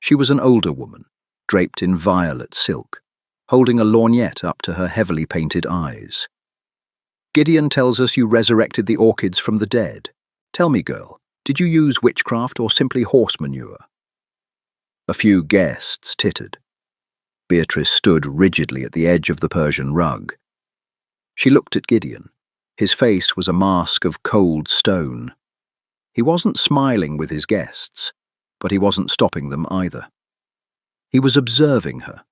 Speaker 1: She was an older woman, draped in violet silk, holding a lorgnette up to her heavily painted eyes. "Gideon tells us you resurrected the orchids from the dead. Tell me, girl, did you use witchcraft or simply horse manure?" A few guests tittered. Beatrice stood rigidly at the edge of the Persian rug. She looked at Gideon. His face was a mask of cold stone. He wasn't smiling with his guests, but he wasn't stopping them either. He was observing her,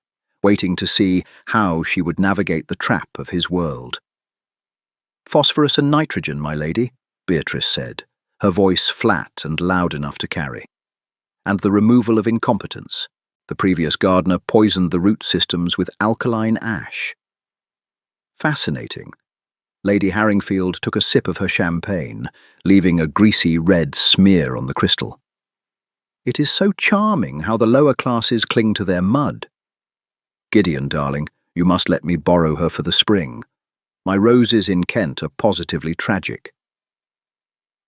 Speaker 1: waiting to see how she would navigate the trap of his world. "Phosphorus and nitrogen, my lady," Beatrice said, her voice flat and loud enough to carry. "And the removal of incompetence. The previous gardener poisoned the root systems with alkaline ash." "Fascinating." Lady Harringfield took a sip of her champagne, leaving a greasy red smear on the crystal. "It is so charming how the lower classes cling to their mud." "Gideon, darling, you must let me borrow her for the spring. My roses in Kent are positively tragic."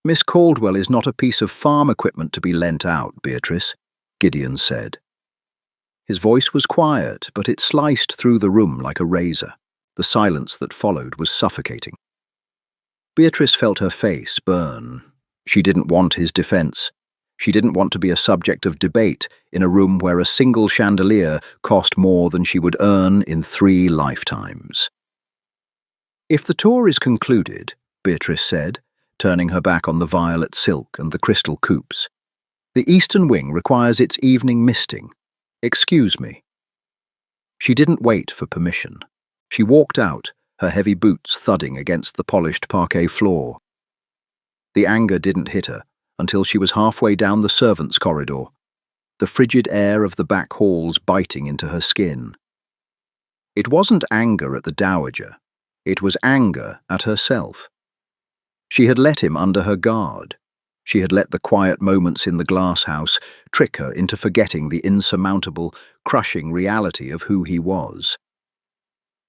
Speaker 1: "Miss Caldwell is not a piece of farm equipment to be lent out, Beatrice," Gideon said. His voice was quiet, but it sliced through the room like a razor. The silence that followed was suffocating. Beatrice felt her face burn. She didn't want his defense. She didn't want to be a subject of debate in a room where a single chandelier cost more than she would earn in 3 lifetimes. "If the tour is concluded," Beatrice said, turning her back on the violet silk and the crystal coupes, "the eastern wing requires its evening misting. Excuse me." She didn't wait for permission. She walked out, her heavy boots thudding against the polished parquet floor. The anger didn't hit her until she was halfway down the servants' corridor, the frigid air of the back halls biting into her skin. It wasn't anger at the dowager. It was anger at herself. She had let him under her guard. She had let the quiet moments in the glasshouse trick her into forgetting the insurmountable, crushing reality of who he was.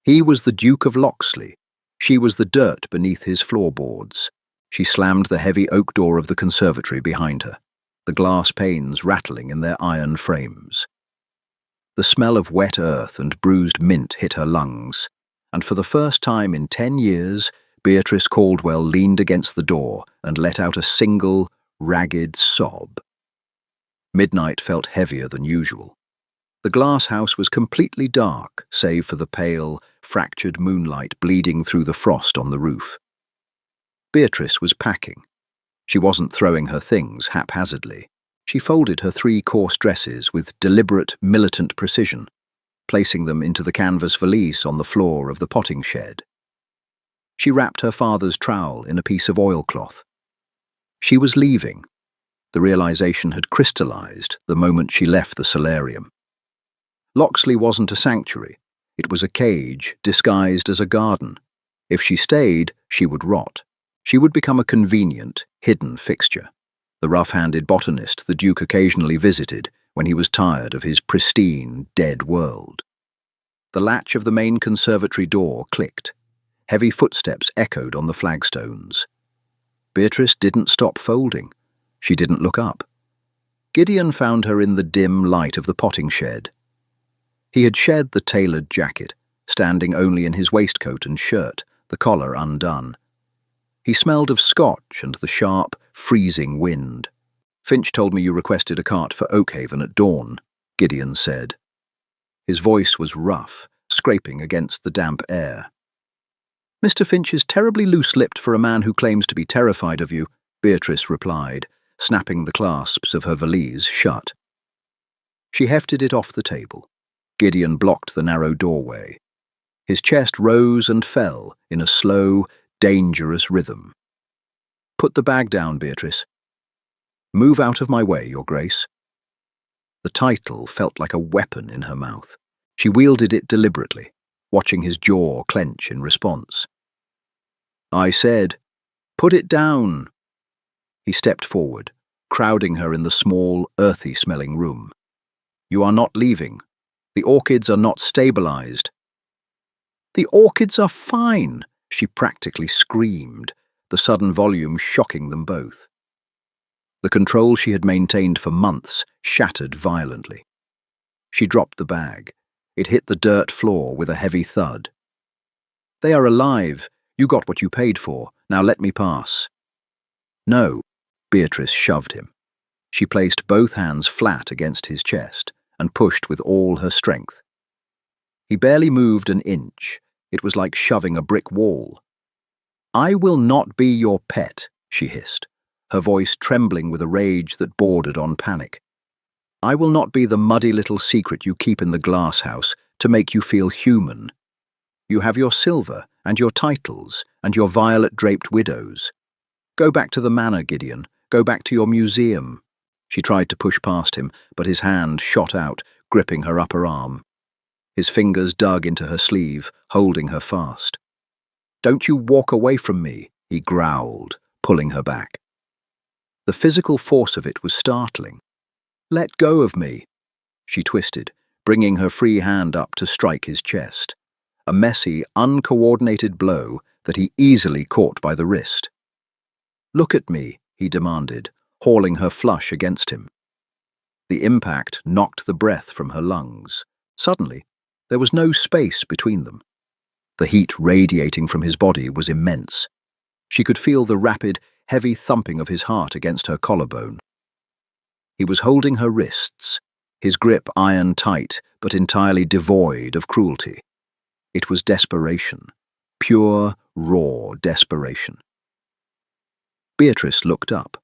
Speaker 1: He was the Duke of Locksley. She was the dirt beneath his floorboards. She slammed the heavy oak door of the conservatory behind her, the glass panes rattling in their iron frames. The smell of wet earth and bruised mint hit her lungs, and for the first time in 10 years, Beatrice Caldwell leaned against the door and let out a single, ragged sob. Midnight felt heavier than usual. The glass house was completely dark, save for the pale, fractured moonlight bleeding through the frost on the roof. Beatrice was packing. She wasn't throwing her things haphazardly. She folded her 3 coarse dresses with deliberate, militant precision, placing them into the canvas valise on the floor of the potting shed. She wrapped her father's trowel in a piece of oilcloth. She was leaving. The realization had crystallized the moment she left the solarium. Loxley wasn't a sanctuary. It was a cage disguised as a garden. If she stayed, she would rot. She would become a convenient, hidden fixture. The rough-handed botanist the Duke occasionally visited when he was tired of his pristine, dead world. The latch of the main conservatory door clicked. Heavy footsteps echoed on the flagstones. Beatrice didn't stop folding. She didn't look up. Gideon found her in the dim light of the potting shed. He had shed the tailored jacket, standing only in his waistcoat and shirt, the collar undone. He smelled of scotch and the sharp, freezing wind. "Finch told me you requested a cart for Oakhaven at dawn," Gideon said. His voice was rough, scraping against the damp air. "Mr. Finch is terribly loose-lipped for a man who claims to be terrified of you," Beatrice replied, snapping the clasps of her valise shut. She hefted it off the table. Gideon blocked the narrow doorway. His chest rose and fell in a slow, dangerous rhythm. "Put the bag down, Beatrice." "Move out of my way, Your Grace." The title felt like a weapon in her mouth. She wielded it deliberately, watching his jaw clench in response. "I said, put it down." He stepped forward, crowding her in the small, earthy-smelling room. "You are not leaving. The orchids are not stabilized." "The orchids are fine," she practically screamed, the sudden volume shocking them both. The control she had maintained for months shattered violently. She dropped the bag. It hit the dirt floor with a heavy thud. "They are alive. You got what you paid for. Now let me pass." "No." Beatrice shoved him. She placed both hands flat against his chest and pushed with all her strength. He barely moved an inch. It was like shoving a brick wall. "I will not be your pet," she hissed, her voice trembling with a rage that bordered on panic. "I will not be the muddy little secret you keep in the glass house to make you feel human. You have your silver and your titles and your violet-draped widows. Go back to the manor, Gideon. Go back to your museum." She tried to push past him, but his hand shot out, gripping her upper arm. His fingers dug into her sleeve, holding her fast. "Don't you walk away from me," he growled, pulling her back. The physical force of it was startling. "Let go of me." She twisted, bringing her free hand up to strike his chest. A messy, uncoordinated blow that he easily caught by the wrist. "Look at me," he demanded, hauling her flush against him. The impact knocked the breath from her lungs. Suddenly, there was no space between them. The heat radiating from his body was immense. She could feel the rapid, heavy thumping of his heart against her collarbone. He was holding her wrists, his grip iron-tight but entirely devoid of cruelty. It was desperation, pure, raw desperation. Beatrice looked up.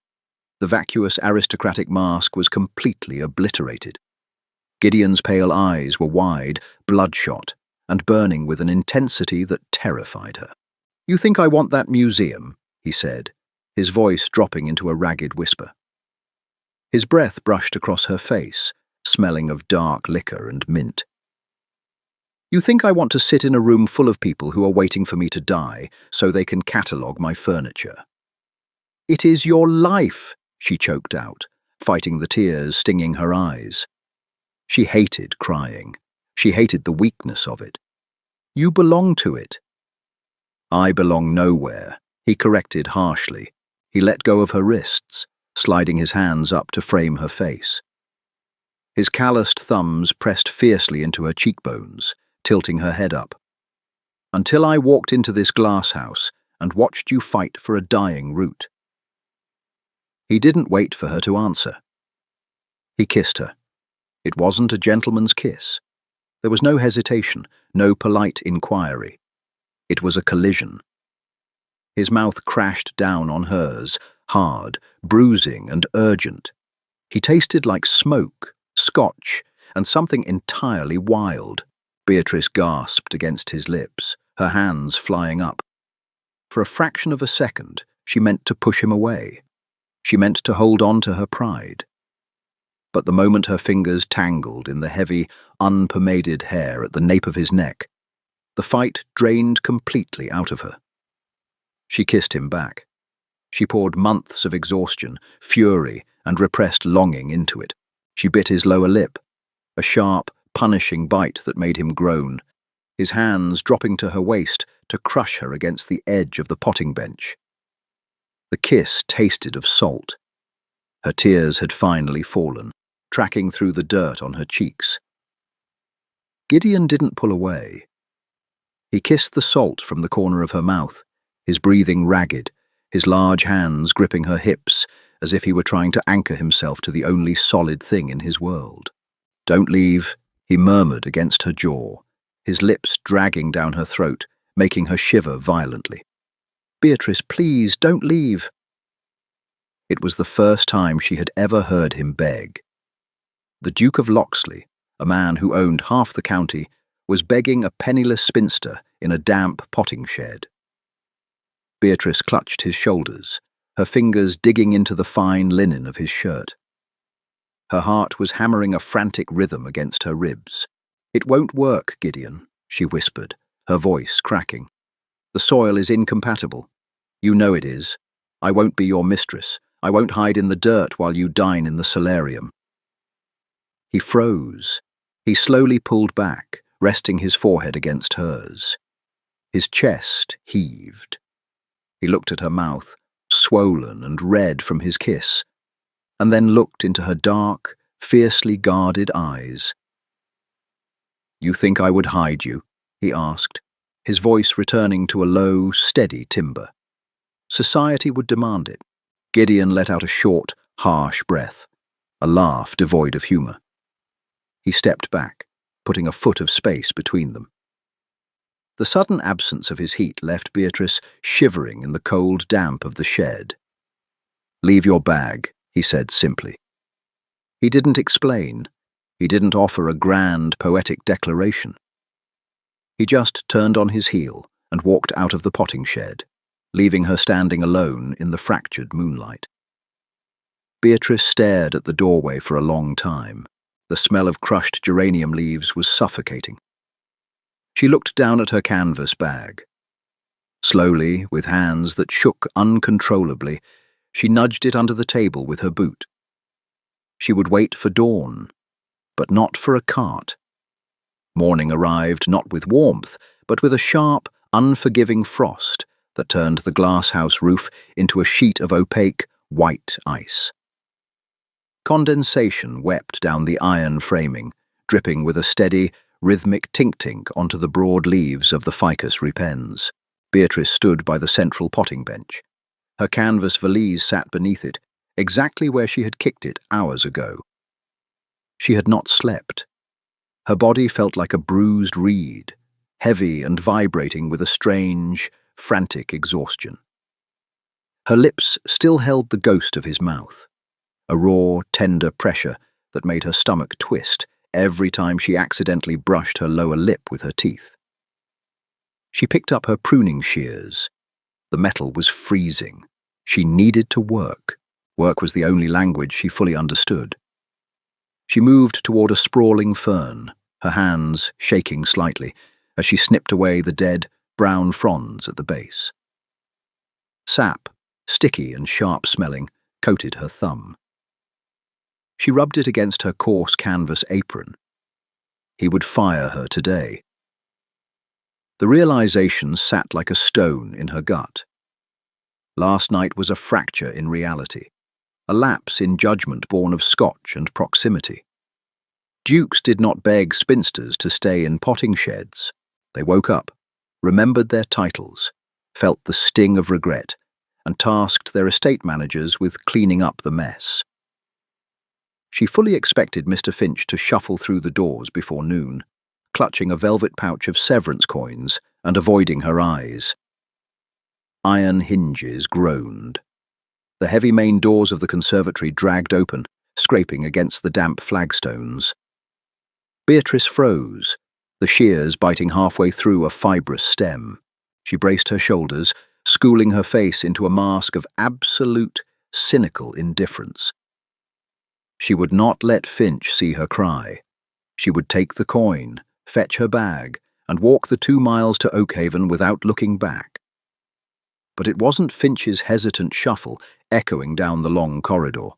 Speaker 1: The vacuous aristocratic mask was completely obliterated. Gideon's pale eyes were wide, bloodshot, and burning with an intensity that terrified her. "You think I want that museum?" he said, his voice dropping into a ragged whisper. His breath brushed across her face, smelling of dark liquor and mint. "You think I want to sit in a room full of people who are waiting for me to die so they can catalogue my furniture?" "It is your life," she choked out, fighting the tears stinging her eyes. She hated crying. She hated the weakness of it. "You belong to it." "I belong nowhere," he corrected harshly. He let go of her wrists, sliding his hands up to frame her face. His calloused thumbs pressed fiercely into her cheekbones, tilting her head up. "Until I walked into this glass house and watched you fight for a dying root." He didn't wait for her to answer. He kissed her. It wasn't a gentleman's kiss. There was no hesitation, no polite inquiry. It was a collision. His mouth crashed down on hers, hard, bruising and urgent. He tasted like smoke, scotch, and something entirely wild. Beatrice gasped against his lips, her hands flying up. For a fraction of a second, she meant to push him away. She meant to hold on to her pride. But the moment her fingers tangled in the heavy, unpomaded hair at the nape of his neck, the fight drained completely out of her. She kissed him back. She poured months of exhaustion, fury, and repressed longing into it. She bit his lower lip, a sharp, punishing bite that made him groan, his hands dropping to her waist to crush her against the edge of the potting bench. The kiss tasted of salt. Her tears had finally fallen, tracking through the dirt on her cheeks. Gideon didn't pull away. He kissed the salt from the corner of her mouth, his breathing ragged, his large hands gripping her hips as if he were trying to anchor himself to the only solid thing in his world. "Don't leave," he murmured against her jaw, his lips dragging down her throat, making her shiver violently. "Beatrice, please, don't leave." It was the first time she had ever heard him beg. The Duke of Locksley, a man who owned half the county, was begging a penniless spinster in a damp potting shed. Beatrice clutched his shoulders, her fingers digging into the fine linen of his shirt. Her heart was hammering a frantic rhythm against her ribs. "It won't work, Gideon," she whispered, her voice cracking. "The soil is incompatible. You know it is. I won't be your mistress. I won't hide in the dirt while you dine in the solarium." He froze. He slowly pulled back, resting his forehead against hers. His chest heaved. He looked at her mouth, swollen and red from his kiss, and then looked into her dark, fiercely guarded eyes. "You think I would hide you?" he asked, his voice returning to a low, steady timbre. "Society would demand it." Gideon let out a short, harsh breath, a laugh devoid of humour. He stepped back, putting a foot of space between them. The sudden absence of his heat left Beatrice shivering in the cold damp of the shed. "Leave your bag," he said simply. He didn't explain. He didn't offer a grand, poetic declaration. He just turned on his heel and walked out of the potting shed, leaving her standing alone in the fractured moonlight. Beatrice stared at the doorway for a long time. The smell of crushed geranium leaves was suffocating. She looked down at her canvas bag. Slowly, with hands that shook uncontrollably, she nudged it under the table with her boot. She would wait for dawn, but not for a cart. Morning arrived not with warmth, but with a sharp, unforgiving frost that turned the glasshouse roof into a sheet of opaque, white ice. Condensation wept down the iron framing, dripping with a steady, rhythmic tink-tink onto the broad leaves of the ficus repens. Beatrice stood by the central potting bench. Her canvas valise sat beneath it, exactly where she had kicked it hours ago. She had not slept. Her body felt like a bruised reed, heavy and vibrating with a strange, frantic exhaustion. Her lips still held the ghost of his mouth, a raw, tender pressure that made her stomach twist every time she accidentally brushed her lower lip with her teeth. She picked up her pruning shears. The metal was freezing. She needed to work. Work was the only language she fully understood. She moved toward a sprawling fern, her hands shaking slightly as she snipped away the dead, brown fronds at the base. Sap, sticky and sharp-smelling, coated her thumb. She rubbed it against her coarse canvas apron. He would fire her today. The realization sat like a stone in her gut. Last night was a fracture in reality, a lapse in judgment born of scotch and proximity. Dukes did not beg spinsters to stay in potting sheds. They woke up, remembered their titles, felt the sting of regret, and tasked their estate managers with cleaning up the mess. She fully expected Mr. Finch to shuffle through the doors before noon, clutching a velvet pouch of severance coins and avoiding her eyes. Iron hinges groaned. The heavy main doors of the conservatory dragged open, scraping against the damp flagstones. Beatrice froze, the shears biting halfway through a fibrous stem. She braced her shoulders, schooling her face into a mask of absolute, cynical indifference. She would not let Finch see her cry. She would take the coin, fetch her bag, and walk the 2 miles to Oakhaven without looking back. But it wasn't Finch's hesitant shuffle echoing down the long corridor.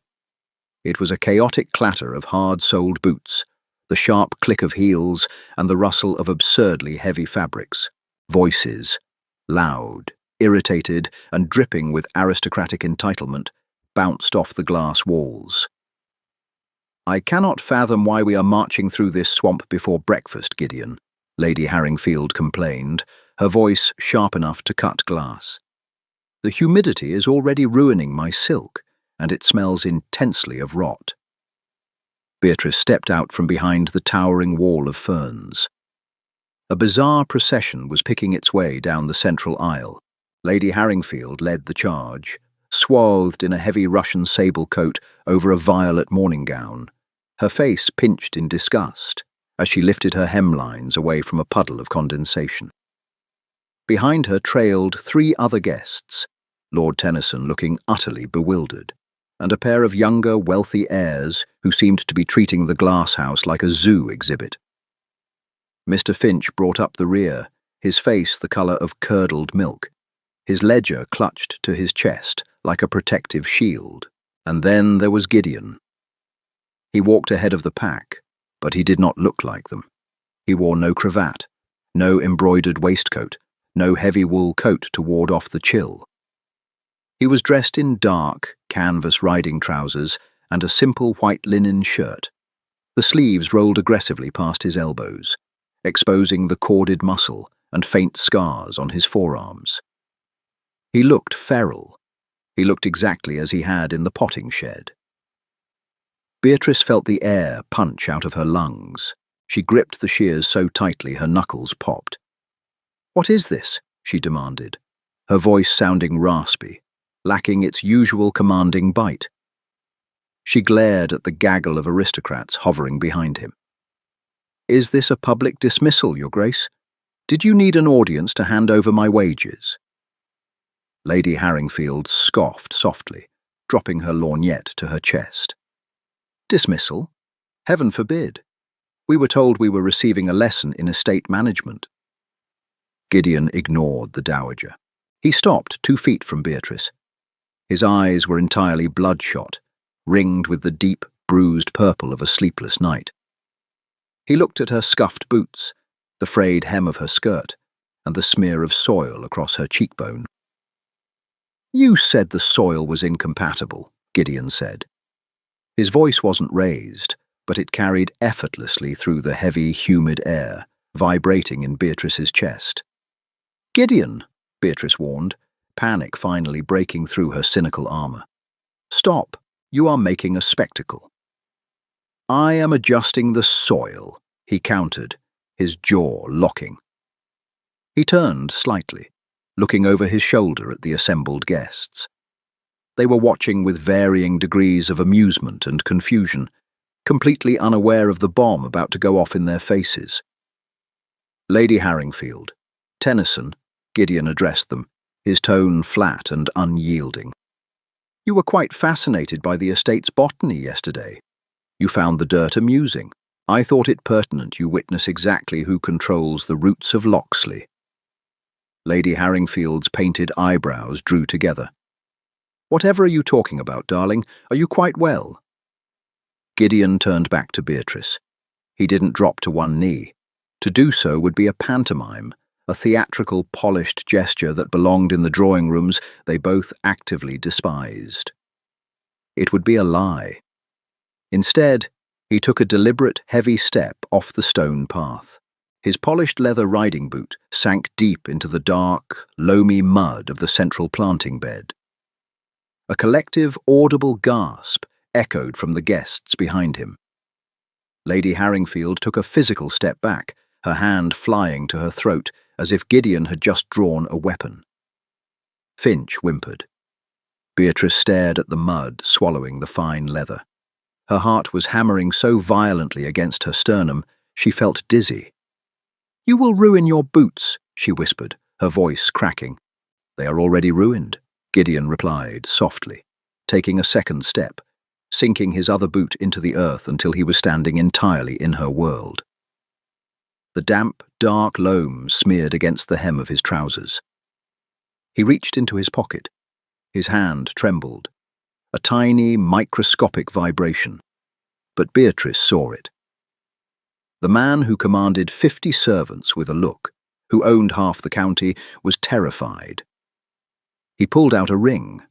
Speaker 1: It was a chaotic clatter of hard-soled boots, the sharp click of heels, and the rustle of absurdly heavy fabrics. Voices, loud, irritated, and dripping with aristocratic entitlement, bounced off the glass walls. "I cannot fathom why we are marching through this swamp before breakfast, Gideon," Lady Harringfield complained, her voice sharp enough to cut glass. "The humidity is already ruining my silk, and it smells intensely of rot." Beatrice stepped out from behind the towering wall of ferns. A bizarre procession was picking its way down the central aisle. Lady Harringfield led the charge, swathed in a heavy Russian sable coat over a violet morning gown, her face pinched in disgust as she lifted her hemlines away from a puddle of condensation. Behind her trailed 3 other guests, Lord Tennyson looking utterly bewildered, and a pair of younger, wealthy heirs who seemed to be treating the glass house like a zoo exhibit. Mr. Finch brought up the rear, his face the colour of curdled milk, his ledger clutched to his chest like a protective shield. And then there was Gideon. He walked ahead of the pack, but he did not look like them. He wore no cravat, no embroidered waistcoat, no heavy wool coat to ward off the chill. He was dressed in dark, canvas riding trousers and a simple white linen shirt. The sleeves rolled aggressively past his elbows, exposing the corded muscle and faint scars on his forearms. He looked feral. He looked exactly as he had in the potting shed. Beatrice felt the air punch out of her lungs. She gripped the shears so tightly her knuckles popped. "What is this?" she demanded, her voice sounding raspy, lacking its usual commanding bite. She glared at the gaggle of aristocrats hovering behind him. "Is this a public dismissal, Your Grace? Did you need an audience to hand over my wages?" Lady Harringfield scoffed softly, dropping her lorgnette to her chest. "Dismissal? Heaven forbid. We were told we were receiving a lesson in estate management." Gideon ignored the dowager. He stopped 2 feet from Beatrice. His eyes were entirely bloodshot, ringed with the deep, bruised purple of a sleepless night. He looked at her scuffed boots, the frayed hem of her skirt, and the smear of soil across her cheekbone. "You said the soil was incompatible," Gideon said. His voice wasn't raised, but it carried effortlessly through the heavy, humid air, vibrating in Beatrice's chest. "Gideon," Beatrice warned, panic finally breaking through her cynical armor. "Stop. You are making a spectacle." "I am adjusting the soil," he countered, his jaw locking. He turned slightly, looking over his shoulder at the assembled guests. They were watching with varying degrees of amusement and confusion, completely unaware of the bomb about to go off in their faces. "Lady Harringfield, Tennyson," Gideon addressed them, his tone flat and unyielding. "You were quite fascinated by the estate's botany yesterday. You found the dirt amusing. I thought it pertinent you witness exactly who controls the roots of Locksley." Lady Harringfield's painted eyebrows drew together. "Whatever are you talking about, darling? Are you quite well?" Gideon turned back to Beatrice. He didn't drop to one knee. To do so would be a pantomime, a theatrical, polished gesture that belonged in the drawing rooms they both actively despised. It would be a lie. Instead, he took a deliberate, heavy step off the stone path. His polished leather riding boot sank deep into the dark, loamy mud of the central planting bed. A collective, audible gasp echoed from the guests behind him. Lady Harringfield took a physical step back, her hand flying to her throat as if Gideon had just drawn a weapon. Finch whimpered. Beatrice stared at the mud swallowing the fine leather. Her heart was hammering so violently against her sternum, she felt dizzy. "You will ruin your boots," she whispered, her voice cracking. "They are already ruined," Gideon replied softly, taking a second step, sinking his other boot into the earth until he was standing entirely in her world. The damp, dark loam smeared against the hem of his trousers. He reached into his pocket. His hand trembled, a tiny, microscopic vibration, but Beatrice saw it. The man who commanded 50 servants with a look, who owned half the county, was terrified. He pulled out a ring.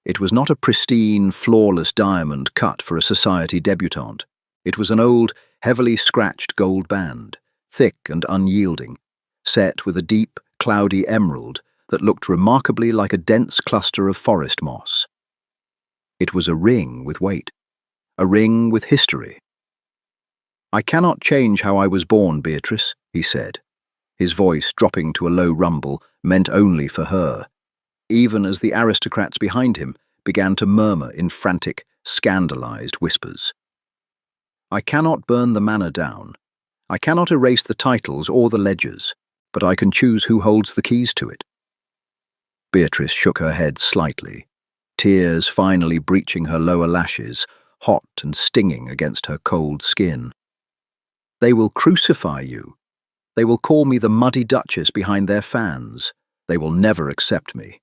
Speaker 1: It was not a pristine, flawless diamond cut for a society debutante. It was an old, heavily scratched gold band, thick and unyielding, set with a deep, cloudy emerald that looked remarkably like a dense cluster of forest moss. It was a ring with weight, a ring with history. "I cannot change how I was born, Beatrice," he said, his voice dropping to a low rumble meant only for her, even as the aristocrats behind him began to murmur in frantic, scandalized whispers. "I cannot burn the manor down. I cannot erase the titles or the ledgers, but I can choose who holds the keys to it." Beatrice shook her head slightly, tears finally breaching her lower lashes, hot and stinging against her cold skin. "They will crucify you. They will call me the muddy duchess behind their fans. They will never accept me."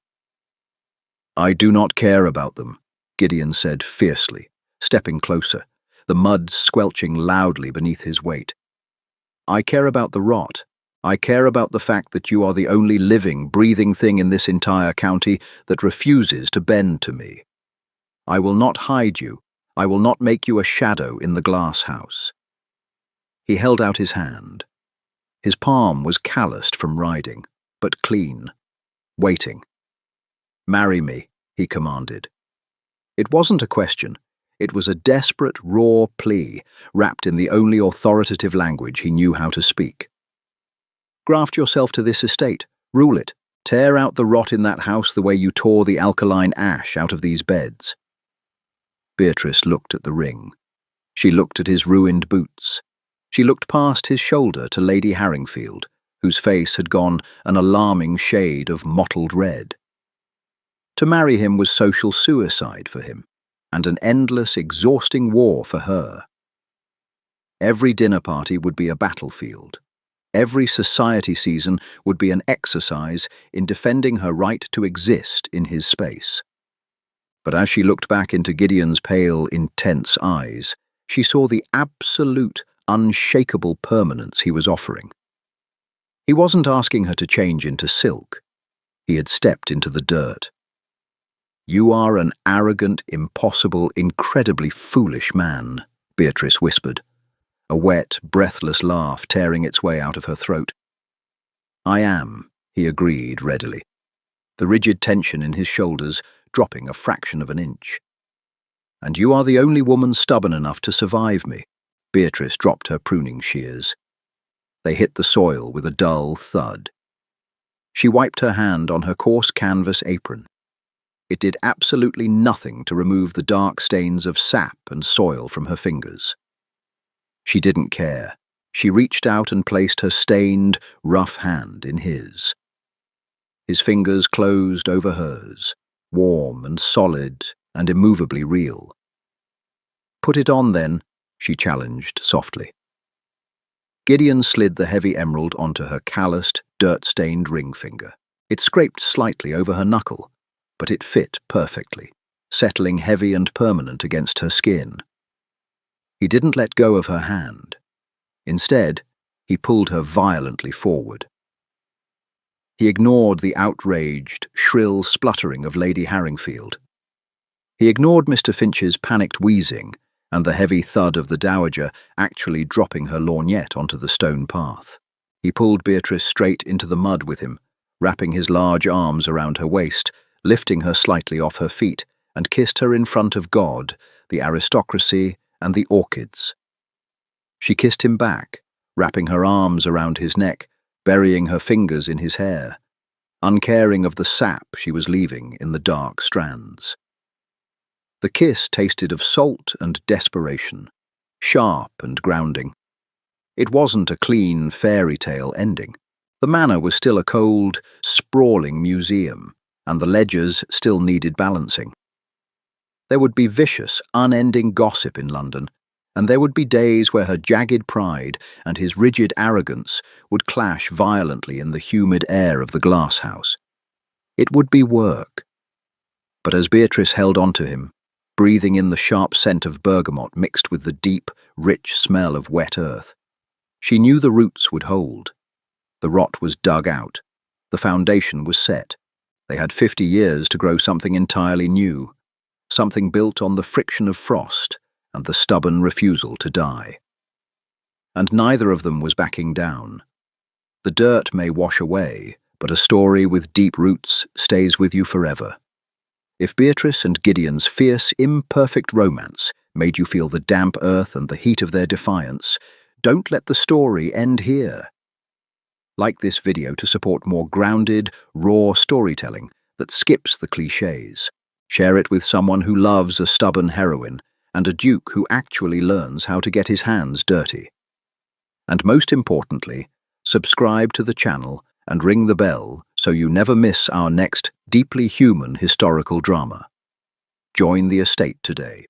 Speaker 1: "I do not care about them," Gideon said fiercely, stepping closer, the mud squelching loudly beneath his weight. "I care about the rot. I care about the fact that you are the only living, breathing thing in this entire county that refuses to bend to me. I will not hide you. I will not make you a shadow in the glass house." He held out his hand. His palm was calloused from riding, but clean, waiting. "Marry me," he commanded. It wasn't a question. It was a desperate, raw plea, wrapped in the only authoritative language he knew how to speak. "Graft yourself to this estate, rule it, tear out the rot in that house the way you tore the alkaline ash out of these beds." Beatrice looked at the ring. She looked at his ruined boots. She looked past his shoulder to Lady Harringfield, whose face had gone an alarming shade of mottled red. To marry him was social suicide for him, and an endless, exhausting war for her. Every dinner party would be a battlefield. Every society season would be an exercise in defending her right to exist in his space. But as she looked back into Gideon's pale, intense eyes, she saw the absolute, unshakable permanence he was offering. He wasn't asking her to change into silk. He had stepped into the dirt. "You are an arrogant, impossible, incredibly foolish man," Beatrice whispered, a wet, breathless laugh tearing its way out of her throat. "I am," he agreed readily, the rigid tension in his shoulders dropping a fraction of an inch. "And you are the only woman stubborn enough to survive me." Beatrice dropped her pruning shears. They hit the soil with a dull thud. She wiped her hand on her coarse canvas apron. It did absolutely nothing to remove the dark stains of sap and soil from her fingers. She didn't care. She reached out and placed her stained, rough hand in his. His fingers closed over hers, warm and solid and immovably real. "Put it on then," she challenged softly. Gideon slid the heavy emerald onto her calloused, dirt-stained ring finger. It scraped slightly over her knuckle, but it fit perfectly, settling heavy and permanent against her skin. He didn't let go of her hand. Instead, he pulled her violently forward. He ignored the outraged, shrill spluttering of Lady Harringfield. He ignored Mr. Finch's panicked wheezing and the heavy thud of the dowager actually dropping her lorgnette onto the stone path. He pulled Beatrice straight into the mud with him, wrapping his large arms around her waist, lifting her slightly off her feet, and kissed her in front of God, the aristocracy, and the orchids. She kissed him back, wrapping her arms around his neck, burying her fingers in his hair, uncaring of the sap she was leaving in the dark strands. The kiss tasted of salt and desperation, sharp and grounding. It wasn't a clean fairy tale ending. The manor was still a cold, sprawling museum, and the ledgers still needed balancing. There would be vicious, unending gossip in London, and there would be days where her jagged pride and his rigid arrogance would clash violently in the humid air of the glass house. It would be work. But as Beatrice held on to him, breathing in the sharp scent of bergamot mixed with the deep, rich smell of wet earth, she knew the roots would hold. The rot was dug out. The foundation was set. They had 50 years to grow something entirely new, something built on the friction of frost and the stubborn refusal to die. And neither of them was backing down. The dirt may wash away, but a story with deep roots stays with you forever. If Beatrice and Gideon's fierce, imperfect romance made you feel the damp earth and the heat of their defiance, don't let the story end here. Like this video to support more grounded, raw storytelling that skips the clichés. Share it with someone who loves a stubborn heroine and a duke who actually learns how to get his hands dirty. And most importantly, subscribe to the channel and ring the bell so you never miss our next deeply human historical drama. Join the estate today.